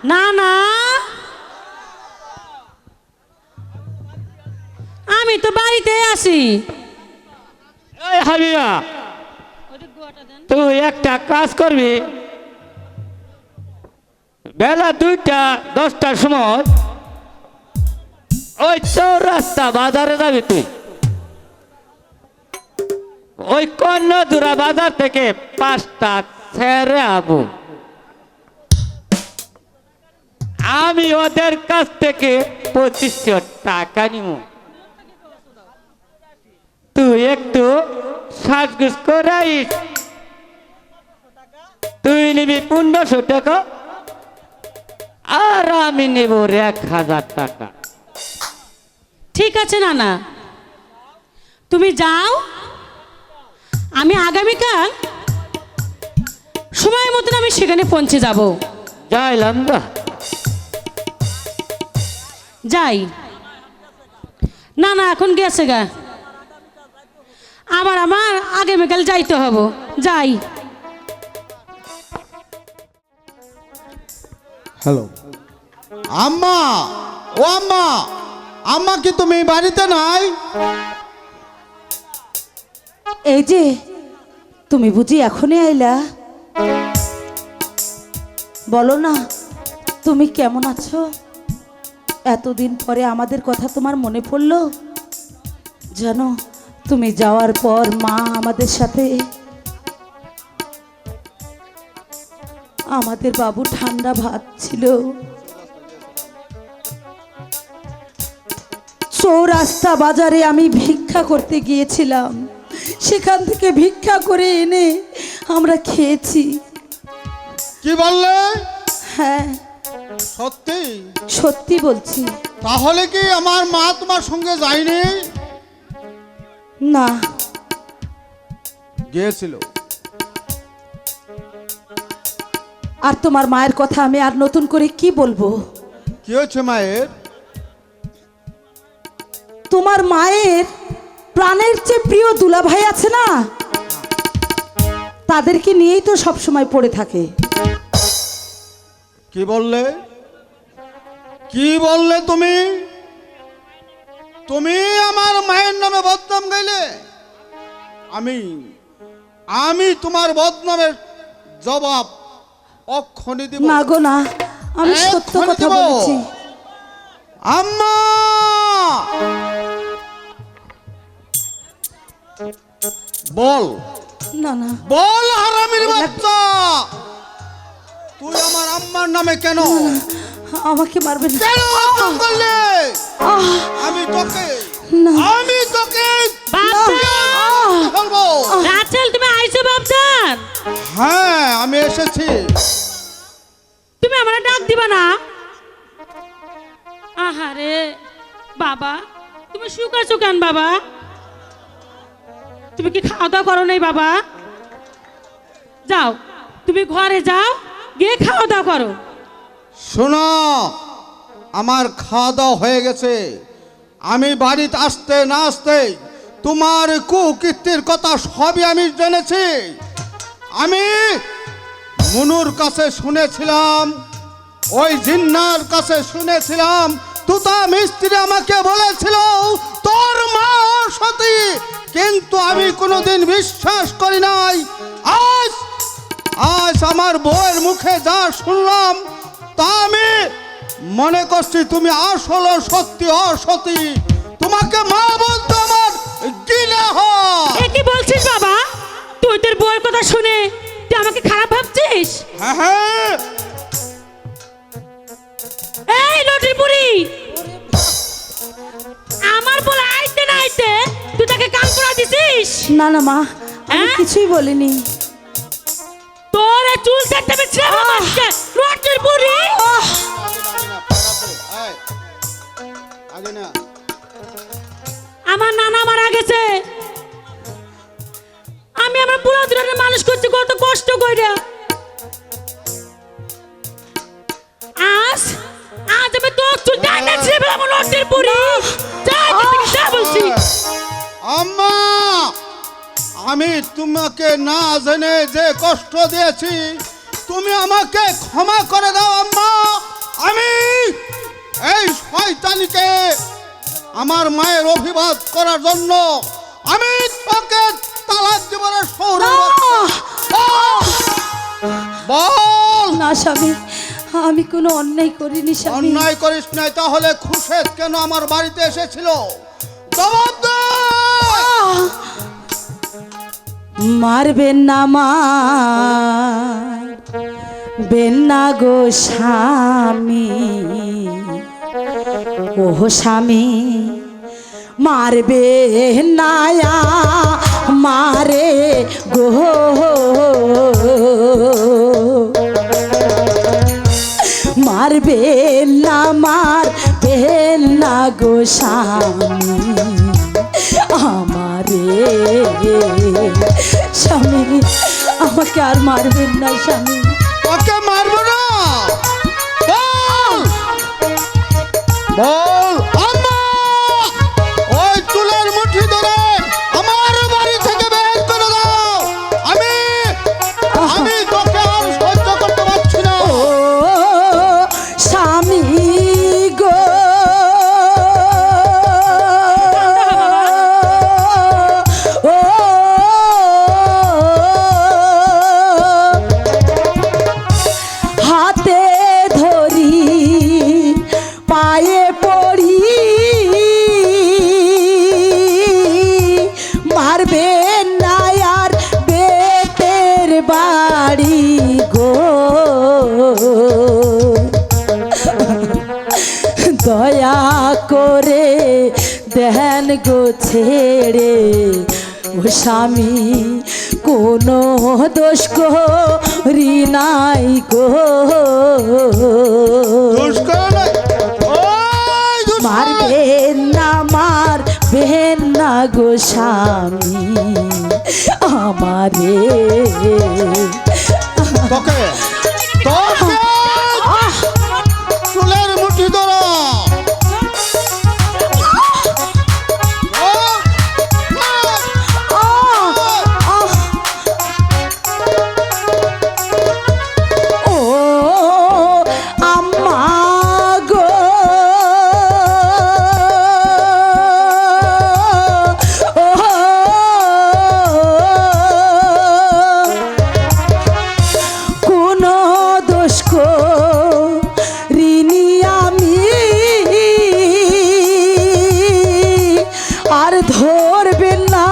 না না, আমি তো বাড়িতে আছি। এই হাবিবা, তুই একটা কাজ করবি, বেলা 2:10টার সময় ওই চৌরাস্তা বাজারে যাবি তুই। ওই কন্যাদুরা বাজার থেকে 5টা ছেড়ে আবু, আমি ওদের কাছ থেকে 2500 টাকা নিব। তুই একটু সাজগুজ করে আইস। তুই নিবি 1500 টাকা আর আমি নেব 1000 টাকা। ঠিক আছে নানা, তুমি যাও, আমি আগামীকাল সময় মতন আমি সেখানে পৌঁছে যাব। যাইলাম না, যাই। না না, এখন গেছে গা, আমার আগামীকাল যাইতে হব। যাই। হ্যালো আম্মা, ও আম্মা, আম্মা কি তুমি বাড়িতে নাই? এই যে তুমি বুঝি এখনই আইলা? বলো না, তুমি কেমন আছো? এতদিন পরে আমাদের কথা তোমার মনে পড়লো? জানো, তুমি যাওয়ার পর মা আমাদের সাথে, আমাদের বাবু ঠান্ডা ভাত ছিল, চৌরাস্তা বাজারে আমি ভিক্ষা করতে গিয়েছিলাম, সেখান থেকে ভিক্ষা করে এনে আমরা খেয়েছি। কি বললে? হ্যাঁ, সত্যি? সত্যি বলছি। তাহলে কি আমার মা তোমার সঙ্গে যায়নি? না, গিয়েছিল। আর তোমার মায়ের কথা আমি আর নতুন করে কি বলবো? কি হয়েছে মায়ের? তোমার মায়ের প্রাণের চেয়ে প্রিয় দুলাভাই আছে না, তাদেরকে নিয়েই তো সব সময় পড়ে থাকে। কি বললে? কি বললে তুমি? তুমি আমার মায়ের নামে বদনাম গাইলে? আমি তোমার বদনামের জবাব অক্ষণে দিব। না গো না, আমি সত্য এক্ষুনি কথা দেব। বলেছি। আম্মা, বল না না, বল হারামির বাচ্চা, তুই আমার আম্মার নামে কেন আমাকে মারবেন না। কেন বদনাম করলে? আহ, আমি তোকে না। বলবো। রাচেল, তুমি আইছো বাপজান? হ্যাঁ, আমি এসেছি। তুমি আমার ডাক দিবা না? আহারে বাবা, তুমি শুকাছো কেন বাবা? তুমি কি খাওয়া দাওয়া করো নাই বাবা? যাও, তুমি ঘরে যাও, গিয়ে খাওয়া দাওয়া করো। শোনো, আমার খাওয়া দাওয়া হয়ে গেছে। আমি বাড়িতে আসতে না আসতে তোমার কুকীর্তির কথা সবই আমি জেনেছি। আমি মনুর কাছে শুনেছিলাম, ওই জিন্নার কাছে শুনেছিলাম, তুতা মিস্ত্রি আমাকে বলেছিল তোর মা সতী, কিন্তু আমি কোনোদিন বিশ্বাস করি নাই। আজ আমার বউয়ের মুখে যা শুনলাম তা আমি মনে করছি তুমি আসলে সত্যি অসতী। তোমাকে মা বলতে আমার ঘৃণা হয়। এ কি বলছিস বাবা? তুই তোর বউয়ের কথা শুনে তুই আমাকে খারাপ ভাবছিস? হ্যাঁ হ্যাঁ, এই লটির বুড়ি, আমার বলে আইতে না আইতে তুই তাকে কান পড়া দিছিস? না না মা, আমি হ্যাঁ? কিছুই বলিনি। তোর এই চুল কাটতে বেছে আমাকে লটির বুড়ি। আগে না আমার নানা মারা গেছে, আমি আমার বুড়া দুরানে মানুষ করছি কত কষ্ট কইরা। আজ আমি তোর চুল টাইনা ছিড়ে ফেলাম লটির বুড়ি। যা বলছি। আম্মা, আমি তোমাকে না জেনে যে কষ্ট দিয়েছি তুমি আমাকে ক্ষমা করে দাও আম্মা। শয়তানিকে আমার মায়ের অভিবাদ করার জন্য আমি তোকে তালাক জীবনের সৌরভ বল। না স্বামী, আমি কোনো অন্যায় করিনি স্বামী। অন্যায় করিস নাই তাহলে খুশেদ কেন আমার বাড়িতে এসেছিল? জবাব দে। মারবেন না মারবেন না গো স্বামী, ও স্বামী মারবে না মারে গো, মারবে না মারবেন না গো স্বামী আমারে। স্বামী আমাকে আর মারবেন না স্বামী। ওকে মারবো না? বল বল। আম্মা ওই চুলের মুঠি ধরে আমার বাড়ি থেকে বের করে দাও। আমি তোকে আর সহ্য করতে পারছি না। ও স্বামী গো, ও হাতে ধরি পায়ে পড়ি মারবে না আর বেতের বাড়ি গো, দয়া করে দেন গো ছেড়ে ও স্বামী, কোনো দোষ করি নাই গো। দোষ করে নাই। ওই দোষ করে। মারবেন না মারবেন না গো স্বামী আমারে। তোকে তোকে চুলের মুঠি ধরো। ও আম্মা গো, ও কোন দোষ করিনি আমি, আর ধরবেন না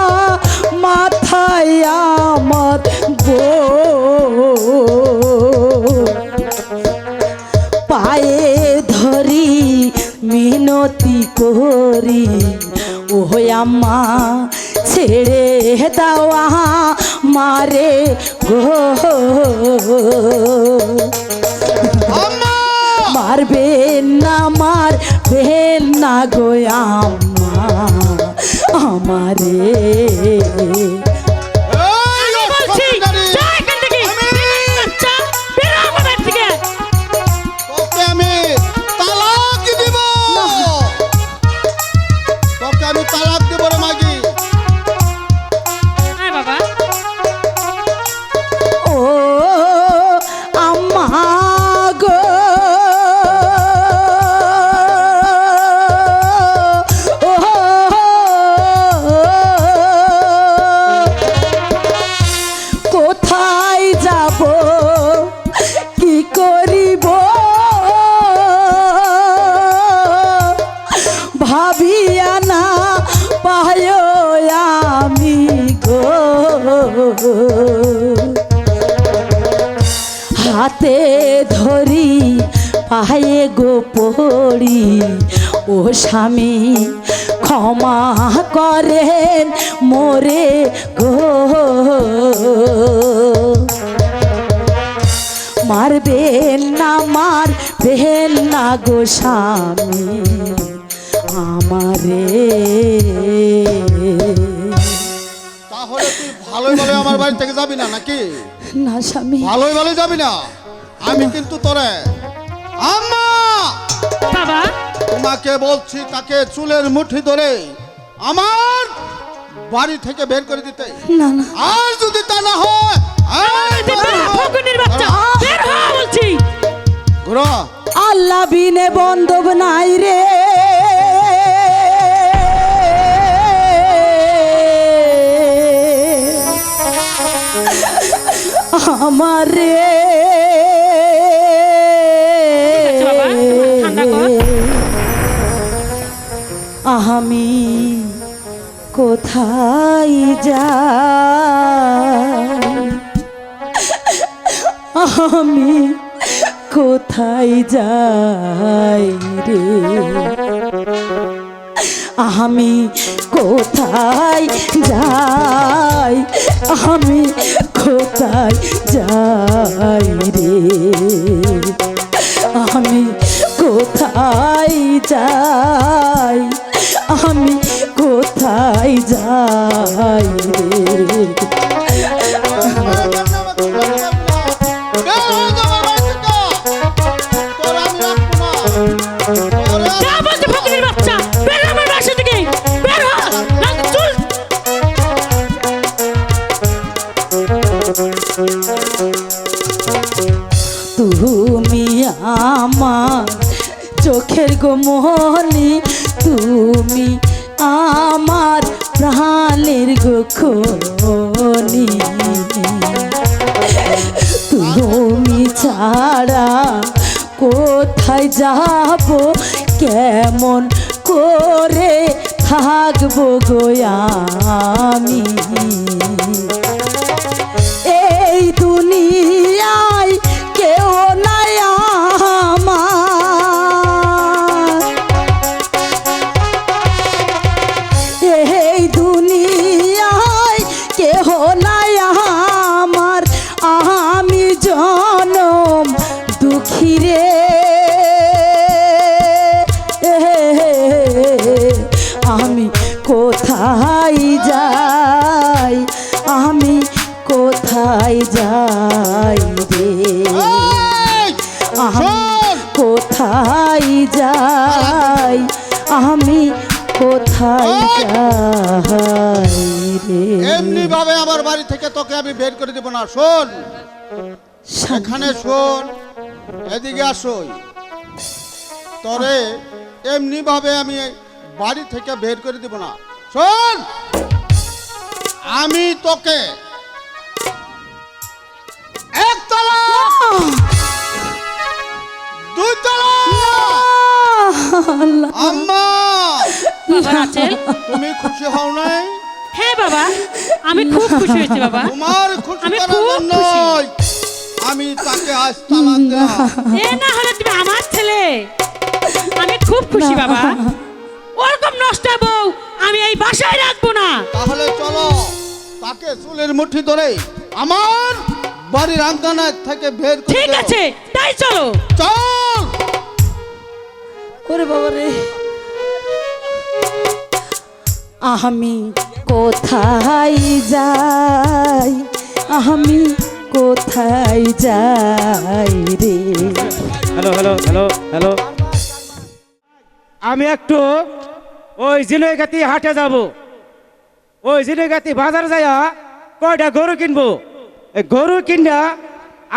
মাথায় আমার গো, পায়ে ধরি মিনতি করি ও আম্মা ছেড়ে দাওয়া মারে গো, আম্মা মারবেন না মারবেন না গো আম্মা আমারে। এই বলছি অসুবিধারি। যা এখান থেকে, যা, বের হ আমার বাড়ি থেকে। তোকে আমি তালাক দিব। তোকে আমি তালাক দিব রে মাগি। আয় বাবা, ও আম্মা গো, ও কোথায় যাব কি করিব ভাবিয়া না পায় আমি গো, হাতে ধরি পায়ে গো পড়ি ও স্বামী ক্ষমা করেন মোরে গো, মারবেন না মারবেন না গো স্বামী আমারে। তাহলে তুই ভালোই ভালো আমার বাড়ি থেকে যাবি না নাকি? না স্বামী, ভালোই ভালো যাবি না? আমি কিন্তু তোরে আম্মা বাবা, তোমাকে বলছি তাকে চুলের মুঠি ধরে আমার বাড়ি থেকে বের করে দিতে। না না, আর যদি তা না হয় ফকুনির বাচ্চা, বের হ বলছি। ঘোরা আল্লাহ বিনে বন্ধব নাই রে, আমারে ঠিক আছে বাবা, ঠান্ডা কর। আমি কোথায় যাই, আমি কোথায় যাই রে, আমি কোথায় যাই, আমি কোথায় যাই রে, আমি কোথায় যাই, আমি কোথায় যাই রে। যা বলছে ফকিরের বাচ্চা, বের হ আমার বাসা থেকে, বের হ, নয়তো চুল। তুমি আমার চোখের গোমনি, তুমি আমার প্রাণের গোখনি, তুমি ছাড়া কোথায় যাব, কেমন করে থাকবো গো আমি, এই দুনিয়ায় কেউ নাই আমার, এই দুনিয়ায় কেহ নাই আমার, আমি জনম দুঃখী রে, আমি কোথায় যাই, আমি কোথায় যাই রে, আমি কোথায় যাই, আমি কোথায় যাই রে। এমনি ভাবে আমার বাড়ি থেকে তোকে আমি বের করে দেব না। শোন, এখানে শোন, এদিকে আসোই, তরে এমনি ভাবে আমি বাড়ি থেকে বের করে দেব না। শোন, আমি তোকে একতলা, দুইতলা, আল্লাহ, আম্মা বাবা রাচেল, তুমি খুশি হও নাই? হ্যাঁ বাবা, আমি খুব খুশি হয়েছি বাবা। তোমার খুশি আমি করার খুব জন্যই আমি তাকে আজ তালাক দিলাম। এ না হলে তুমি আমার ছেলে, আমি খুব খুশি বাবা। ওরকম নষ্ট বউ আমি এই বাসায় রাখবো না। তাহলে চলো তাকে চুলের মুঠি ধরে আমার বাড়ির আঙ্গনা থেকে বের করে ঠিক দাও। আছে, তাই চলো। চল। ওরে বাবা রে, আমি কোথায় যাই, আমি কোথায় যাই রে। হ্যালো হ্যালো হ্যালো হ্যালো, আমি একটু ওই জিনগাতি হাটে যাব, ওই জিনগাতি বাজার যাইয়া কয়টা গরু কিনবো, এই গরু কিনা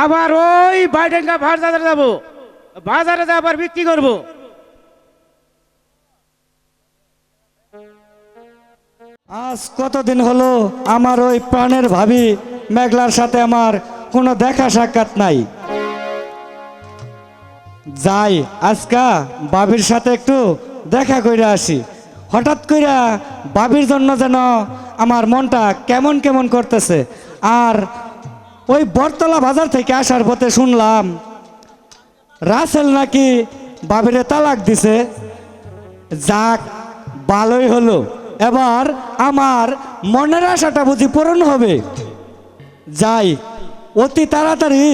আবার ওই বাইডেঙ্গা বাজারে যাব, বাজারে যা আবার বিক্রি করব। আজ কতদিন হলো আমার ওই প্রাণের ভাবি মেঘলার সাথে আমার কোনো দেখা সাক্ষাৎ নাই। যাই আজকা বাবির সাথে একটু দেখা কইরা আসি। হঠাৎ কইরা বাবির জন্য যেন আমার মনটা কেমন কেমন করতেছে। আর ওই বটতলা বাজার থেকে আসার পথে শুনলাম রাসেল নাকি বাবিরে তালাক দিছে। যাক, ভালোই হলো, এবার আমার মনের আশাটা বুঝি পূরণ হবে। যাই অতি তাড়াতাড়ি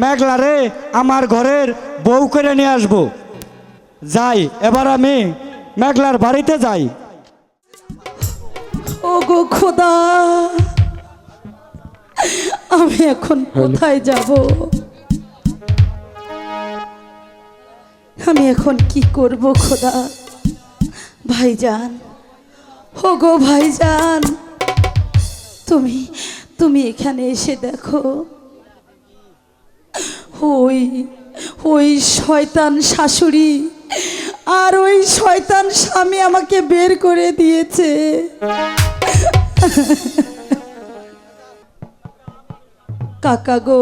মেঘলারে আমার ঘরের বউ করে নিয়ে আসবো। যাই, এবার আমি মেঘলার বাড়িতে যাই। ও গো খোদা, আমি এখন কোথায় যাব, আমি এখন কি করব খোদা। ভাইজান, ও গো ভাইজান, তুমি তুমি এখানে এসে দেখো, ওই ওই শয়তান শাশুড়ি আর ওই শয়তান স্বামী আমাকে বের করে দিয়েছে। কাকা গো,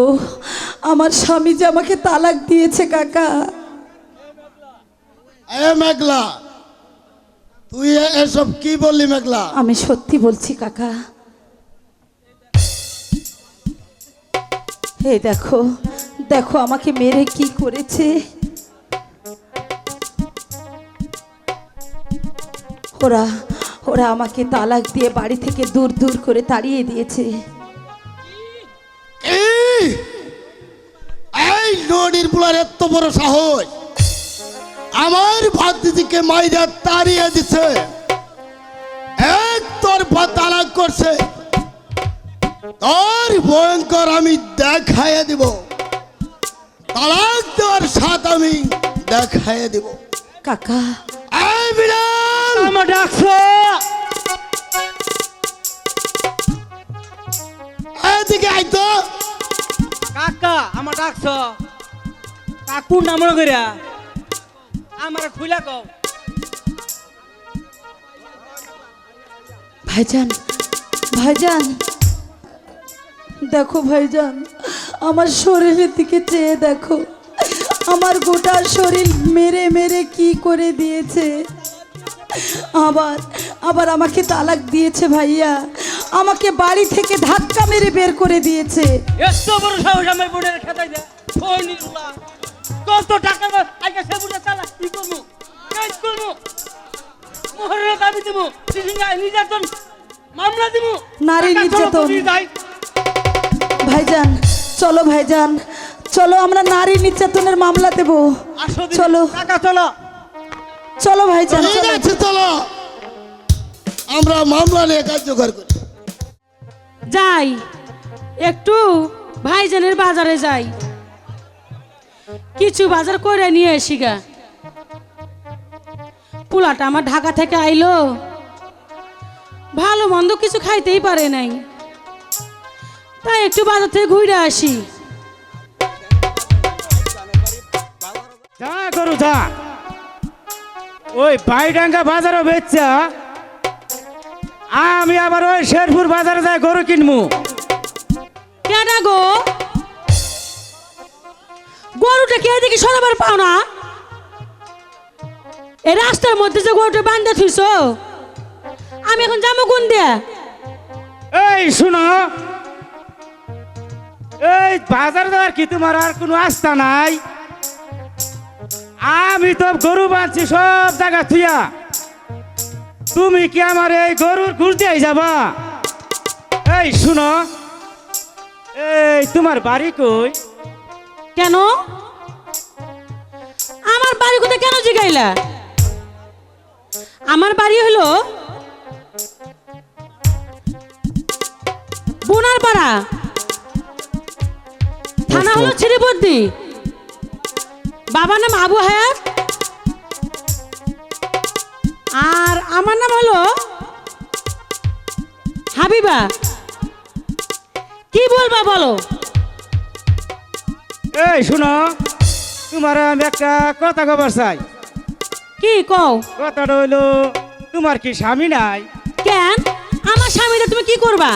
আমার স্বামী যে আমাকে তালাক দিয়েছে কাকা। এ মেঘলা, তুই এসব কি বললি মেঘলা? আমি সত্যি বলছি কাকা। হে দেখো, দেখো আমাকে মেরে কি করেছে। ওরা ওরা আমাকে তালাক দিয়ে বাড়ি থেকে দূর দূর করে তাড়িয়ে দিয়েছে। এই এই নদীর বুলার এত বড় সাহস, আমার ভাতিজিকে মাইরা তাড়িয়ে দিছে, এক তরফা তালাক করছে। তোর ভয়ঙ্কর আমি দেখাইয়া দিব, তালাক দেওয়ার সাথ আমি দেখাইয়া দিব। কাকা এই বিড়াল, আমার ডাকছো? এদিকে আইতো। কাকা আমার ডাকছো? কাকুর নাম মনে করিয়া আমার খুলে কও। ভাইজান, ভাইজান দেখো ভাইজান, আমার শরীরের দিকে চেয়ে দেখো, আমার গোটা শরীর মেরে মেরে কি করে দিয়েছে। আবার আবার আমাকে তালাক দিয়েছে ভাইয়া, আমাকে বাড়ি থেকে ধাক্কা মেরে বের করে দিয়েছে। এত বড় সাহস আমার বোনের খেতাই দে। ফোনিলা কত টাকা আগে সে বুঝে চালা কি করব? কাজ করব, মোহরের দাবি দেব, নির্যাতন মামলা দেব, নারী নির্যাতন। যাই ভাইজান চলো, ভাইজান চলো, আমরা নারী নির্যাতনের মামলা দেব। আসো দিদি, চলো টাকা চলো। চলো ভাইজান ঠিক চলো। আছে, চলো আমরা মামলা নিয়ে কার্যকর করি। যাই একটু ভাইজানের বাজারে যাই, কিছু বাজার করে নিয়ে আসি গা। পোলাটা আমার ঢাকা থেকে আইলো, ভালো মন্দ কিছু খাইতেই পারে নাই, তাই একটু বাজার থেকে ঘুরে আসি। যা করু যা, ওই বাইডাঙ্গা বাজারও বেচা, আমি আবার ওই শেরপুর বাজারে যাই গরু কিনবো। কেডা গো, গরুটা কে দেখি সরাবার পাও না? এই রাস্তার মধ্যে যে গরুটা বান্ধা থুইছ, আমি এখন যাবো কোন দিয়া? এই শুনো, এই বাজার দেওয়ার কি তোমার আর কোনো আস্থা নাই? আমি তো গরু বাঁধছি সব জায়গা থুইয়া, তুমি কি আমার এই গরুর ঘুষ দিয়ে যাবা? এই শুনো, এই তোমার বাড়ি কই? কেন আমার বাড়ি কোথায় কেন জিগাইলা? আমার বাড়ি হলো বোনারপাড়া, থানা হলো ছিরিবদ্দি, বাবার নাম আবু হায়াত, আর আমার নাম হলো হাবিবা। কি বলবা বলো? এই শুনো, তোমার আমি একটা কথা খবর চাই। কি কও? কথাটা হইলো, তোমার কি স্বামী নাই? কেন আমার স্বামীটা তুমি কি করবা?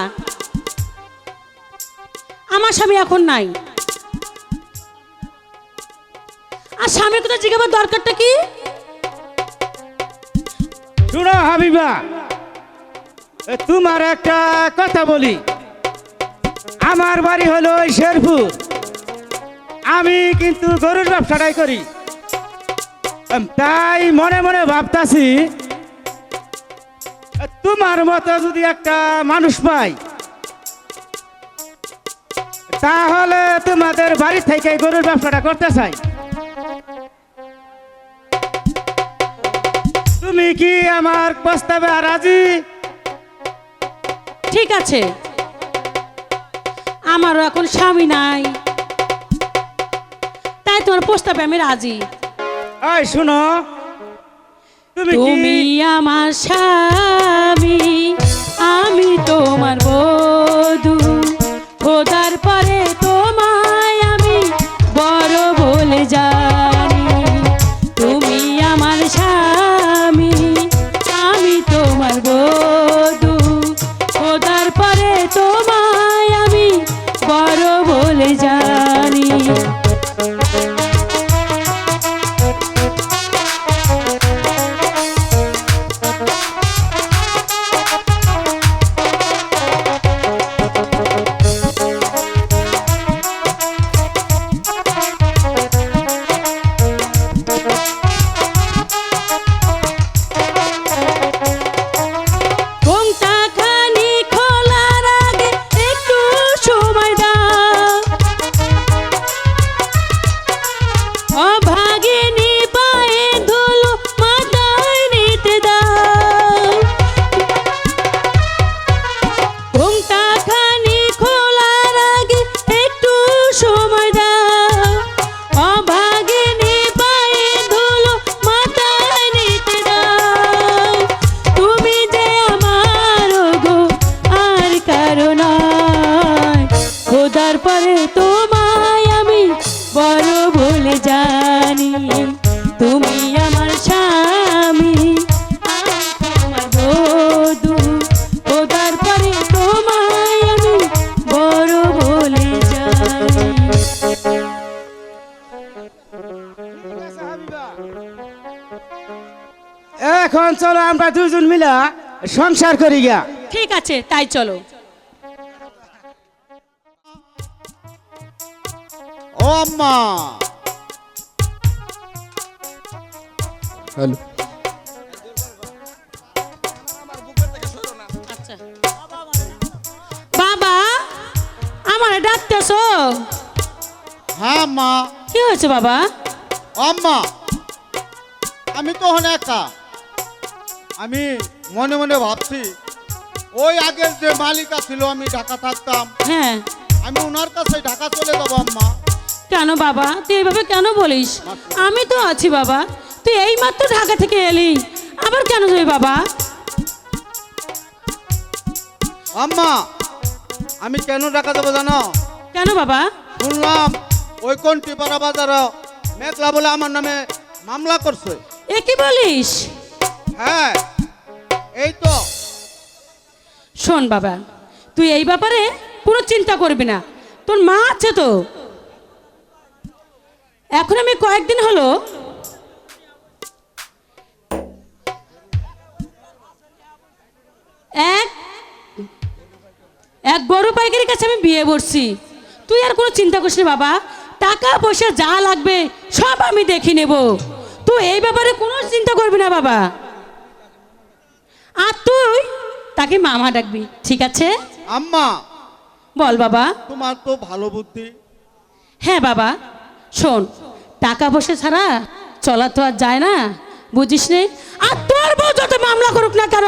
আমার স্বামী এখন নাই, আর স্বামীর কথা জিজ্ঞাসার দরকারটা কি? শুনো হাবিবা, তোমার একটা কথা বলি, আমার বাড়ি হলো ওই শেরপুর, আমি কিন্তু গরুর ব্যবসাটাই করি, তাই মনে মনে ভাবতাছি তোমার মতো যদি একটা মানুষ পাই, তাহলে তোমাদের বাড়ি থেকে গরুর ব্যবসাটা করতে চাই। তুমি কি আমার প্রস্তাবে রাজি? ঠিক আছে, আমারও এখন স্বামী নাই, তাই তোমার প্রস্তাবে আমি রাজি। এই শুনো, তুমি তুমি আমার স্বামী, আমি তোমার বধূ, খোদার পরে তোমায় আমি বড় বলে জানি। তুমি আমার স্বামী, আমি তোমার বধূ, খোদার পরে তোমায় আমি বড় বলে তুমি আমার স্বামী আমি তোমার বধূ খোদার পরে তোমায় আমি বড় বলে জানি। এখন চলো আমরা দুজন মিলা সংসার করি গিয়া। ঠিক আছে তাই চলো। ও আম্মা, আচ্ছা বাবা আমারে ডাকতেছো? হ্যাঁ আম্মা। কি হয়েছে বাবা? আম্মা, আমি তখন একা, আমি মনে মনে ভাবছি ওই আগের যে মালিকা ছিল, আমি ঢাকা থাকতাম, হ্যাঁ আমি ওনার কাছে ঢাকা চলে যাবো আম্মা। কেন বাবা তুই এইভাবে কেন বলিস? আমি তো আছি বাবা, তুই এই মাত্র ঢাকা থেকে এলি, আবার কেন যাবি বাবা? আম্মা, আমি কেন ঢাকা যাবো জানো? কেন বাবা? শুনলাম ওই কন্টিপাড়া বাজারে মেঘলা বলে আমার নামে মামলা করছে। এ কি বলিস? হ্যাঁ এই তো। শোন বাবা, তুই এই ব্যাপারে কোনো চিন্তা করবি না, তোর মা আছে তো। এখন আমি কয়েকদিন হলো এক এক বড় পাইকারির কাছে আমি বিয়ে বসছি। তুই আর কোনো চিন্তা করিস না বাবা, টাকা পয়সা যা লাগবে সব আমি দেখে নেব, তুই এই ব্যাপারে কোনো চিন্তা করবি না বাবা। আর তুই তাকে মামা ডাকবি, ঠিক আছে? আম্মা, বল বাবা। তোমার তো ভালো বুদ্ধি। হ্যাঁ বাবা, শোন, টাকা পয়সা ছাড়া চলা তো আর যায় না, বুঝিস নে? আর তোর বউ যত মামলা করুক না কেন,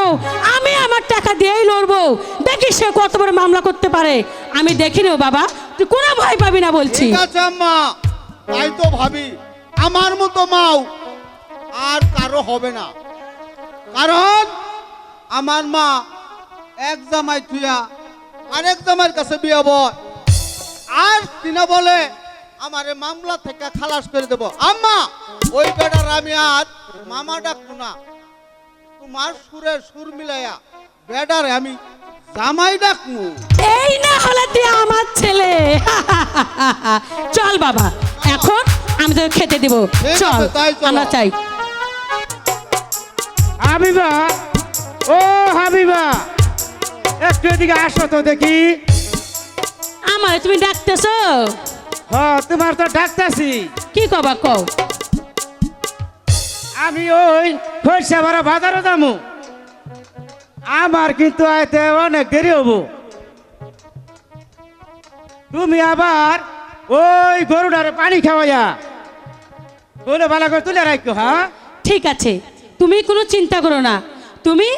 আমি আমার টাকা দিয়েই লড়বো, দেখি সে কত বড় মামলা করতে পারে, আমি দেখি নেব বাবা, তুই কোনো ভয় পাবি না বলছি। ঠিক আছে আম্মা, তাই তো ভাবি আমার মতো মাও আর কারো হবে না, কারণ আমার মা এক জামাই থুয়া আরেক জামাইয়ের কাছে বিয়ে বয়, আর তিনা বলে আমারে মামলা থেকে খালাস করে দেব। আম্মা, ওই বেটার আমি আর মামা ডাকবো না, তোমার সুরের সুর মিলাইয়া বেটারে আমি জামাই ডাকবো। এই না হলে তুই আমার ছেলে। চল বাবা, এখন আমি তোকে খেতে দেবো, ঠিক আছে, চল তাই চলো। আমরা চাই। হাবিবা, ও হাবিবা, একটু এদিকে আসো তো দেখি। আমার তুমি ডাকতেছো? হ্যাঁ তোমার তো ডাকতেছি। কি কবা কও? আমি ওই খরচা ভরা বাজারে যাবো, আমার কিন্তু আইতে অনেক দেরি হবো। তুমি আবার ওই গরুটারে পানি খাওয়াইয়া বলে ভালো করে তুলে রাখো। হ্যাঁ ঠিক আছে, তুমি কোনো চিন্তা করো না, তুমি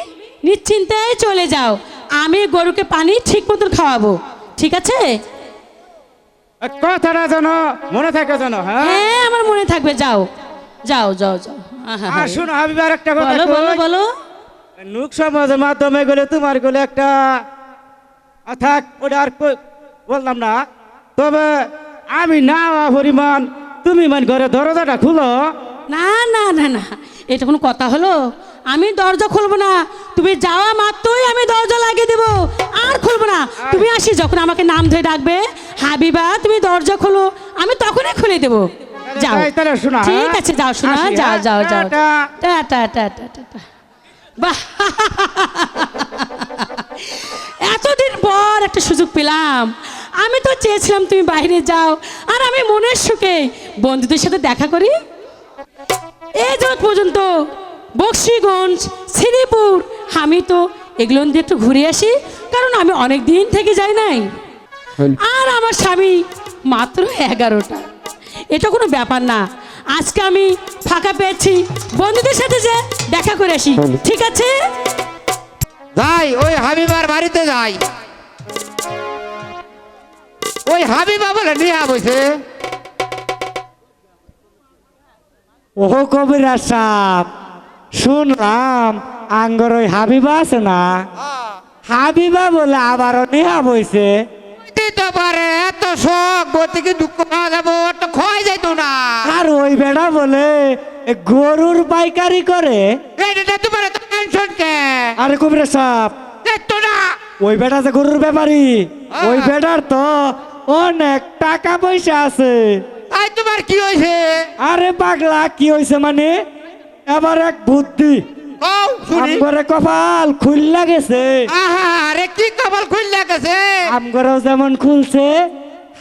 নিশ্চিন্তায় চলে যাও, আমি গরুকে পানি ঠিক মতন খাওয়াবো, ঠিক আছে? কথাটা যেন মনে থাকে যেন। হ্যাঁ হ্যাঁ আমার মনে থাকবে, যাও যাও যাও যাও। আহা, আর শোনো হাবিবার একটা কথা বলো বলো কই। বলো। নুক সমাজের মাধ্যমে গেলে তোমার গেলে একটা থাক, ওটা আর বললাম না, তবে আমি না পরিমাণ তুমি মানে ঘরে দরজাটা খুলো। না না না না, এটা কোনো কথা হলো? আমি দরজা খুলবো না, তুমি যাওয়া মাত্রই আমি দরজা লাগিয়ে দেবো, আর খুলবো না। তুমি আসি যখন আমাকে নাম ধরে ডাকবে, হাবিবা তুমি দরজা খোলো, আমি তখনই খুলে দেবো। যাও, তাই তাহলে শোনা। ঠিক আছে, যাও শোনা, আসি, যাও হ্যাঁ? যাও যাও। টাটা। Tata tata tata. বাহ, এতদিন পর একটা সুযোগ পেলাম। আমি তো চেয়েছিলাম তুমি বাইরে যাও, আর আমি মনের সুখে বন্ধুদের সাথে দেখা করি। এই জগৎ পর্যন্ত বক্সিগঞ্জ, শ্রীপুর, আমি তো এগুলো দিয়ে একটু ঘুরে আসি, কারণ আমি অনেক দিন থেকে যাই নাই। আর আমার স্বামী মাত্র 11টা, এটা কোনো ব্যাপার না। আজকে আমি ফাঁকা পেয়েছি, বন্ধুদের সাথে যে দেখা করে আসি, ঠিক আছে? যাই ওই হাবিবার বাড়িতে যাই, ওই হাবিবা বলে নিয়ে বসে। ও কবিরা সাপ, শুনলাম আঙ্গর ওই হাবিবা আছে না, হাবিবা বলে আবারও নেহা বইছে। দিতে পারে এত শখ বলতে কি দুঃখ পাওয়া যাবো, একটা ক্ষয় যাইতো না। আর ওই বেড়া বলে এ গরুর পাইকারি করে। এটা তোমার টেনশন কে? আরে কবিরাজ সাহেব, দেখতো না ওই বেটা যে গরুর ব্যাপারী, ওই বেটার তো অনেক টাকা পয়সা আছে। আই তোমার কি হয়েছে? আরে পাগলা কি হয়েছে মানে, এবার এক বুদ্ধি কও শুনি। আমগরে কপাল খুললা গেছে। আহা আরে কি কপাল খুললা গেছে? আমগরেও যেমন খুলছে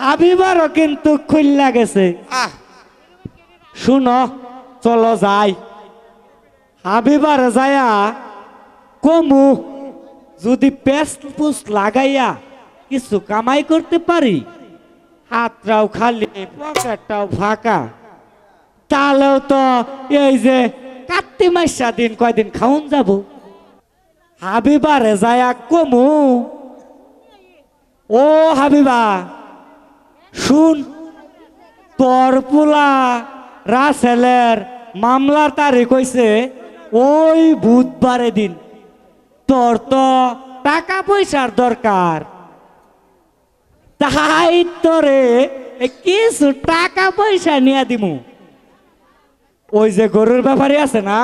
হাবিবারও কিন্তু খুললা গেছে। আহ শুনো চলো যাই, হাবিবার যায়া কমু যদি পেস্ট পুস লাগাইয়া কিছু কামাই করতে পারি, হাতটাও খালি পকেটটাও ফাঁকা, তাহলেও তো এই যে কার্তিক মাসা দিন কয়দিন খাউন যাব। হাবিবারে যায়া কমু, ও হাবিবা শুন, তোর পোলা রাসেলের মামলার তারিখ হইছে ওই বুধবারে দিন। তোর তো টাকা পয়সার দরকার, তাই তোরে কিছু টাকা পয়সা নিয়ে দিমু। ওই যে গরুর ব্যাপারে আছে না,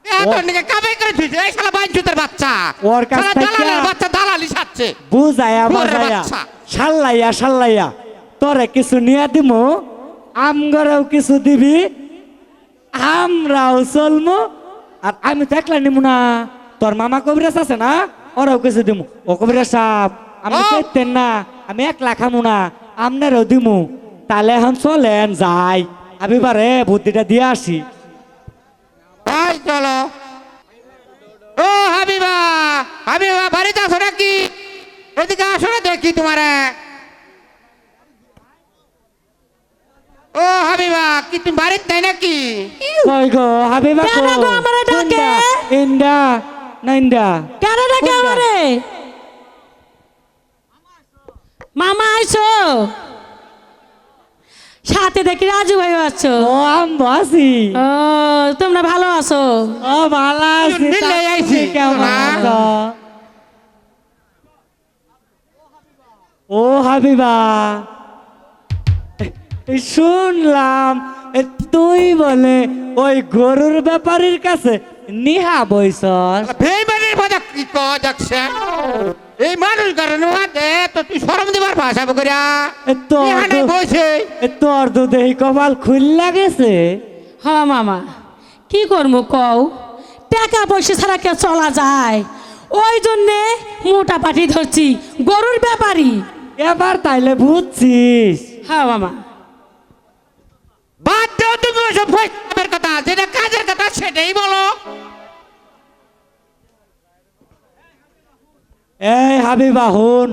এত নিকে কামাই করে তুই এই শালা বাইজুতের বাচ্চা, ওর কাছ শালা থেকে দালালের বাচ্চা দালালি সাচ্ছে। বুঝাইয়া গরুর বাজাইয়া বাচ্চা। সাল্লাইয়া সাল্লাইয়া তোরে কিছু নিয়ে দিমু, আমগরেও কিছু দিবি, আমরাও চলমু। আর আমি তো একলা নিমু না, তোর মামা কবিরাজ আছে না, ওরাও কিছু দিমু। ও কবিরাজ সাহেব, আমি ও। চাইতেন না, আমি একলা খামু না, আমনেরও দিমু। তাহলে এখন চলেন যাই, আবিবারে বুদ্ধিটা দিয়ে আসি। ভাই চলো। ও হাবিবা, হাবিবা বাড়িতে আছো নাকি? এদিকে আসো না দেখি তোমারে। ও হাবিবা, কি তুমি বাড়িতে নাই নাকি? কই গো হাবিবা কেন গো আমারে ডাকে? ইন্দা না ইন্দা কেন ডাকে কোনটা? আমারে? মামা আইছো? সাথে দেখি রাজু ভাই আছো। ও আম বাসি, ও তোমরা ভালো আছো? ও ভালো আছি, মিলে তা আইছি। তুমি কেমন হ্যাঁ। আছো? ও হাবিবা, শুনলাম তুই বলে ওই গরুর ব্যাপারীর কাছে নিহা বইছস। বেইমানের কথা কি কও দেখছেন? এই মানুষ কারণে দে তো তুই শরম দিবার ভাষা বকরিয়া। এখানে বসে তোর তো দেহি কপাল খুললা গেছে। হ মামা, কি করবো কও? টাকা পয়সা ছাড়া কেউ চলা যায়? ওই জন্যে মোটা পাটি ধরছি, গরুর ব্যাপারী। এবার তাইলে বুঝছিস। হ্যাঁ মামা। বাদ দাও তুমি ওসব ফেসবুকের কথা, যেটা কাজের কথা সেটাই বলো। এই হাবিবা হুন,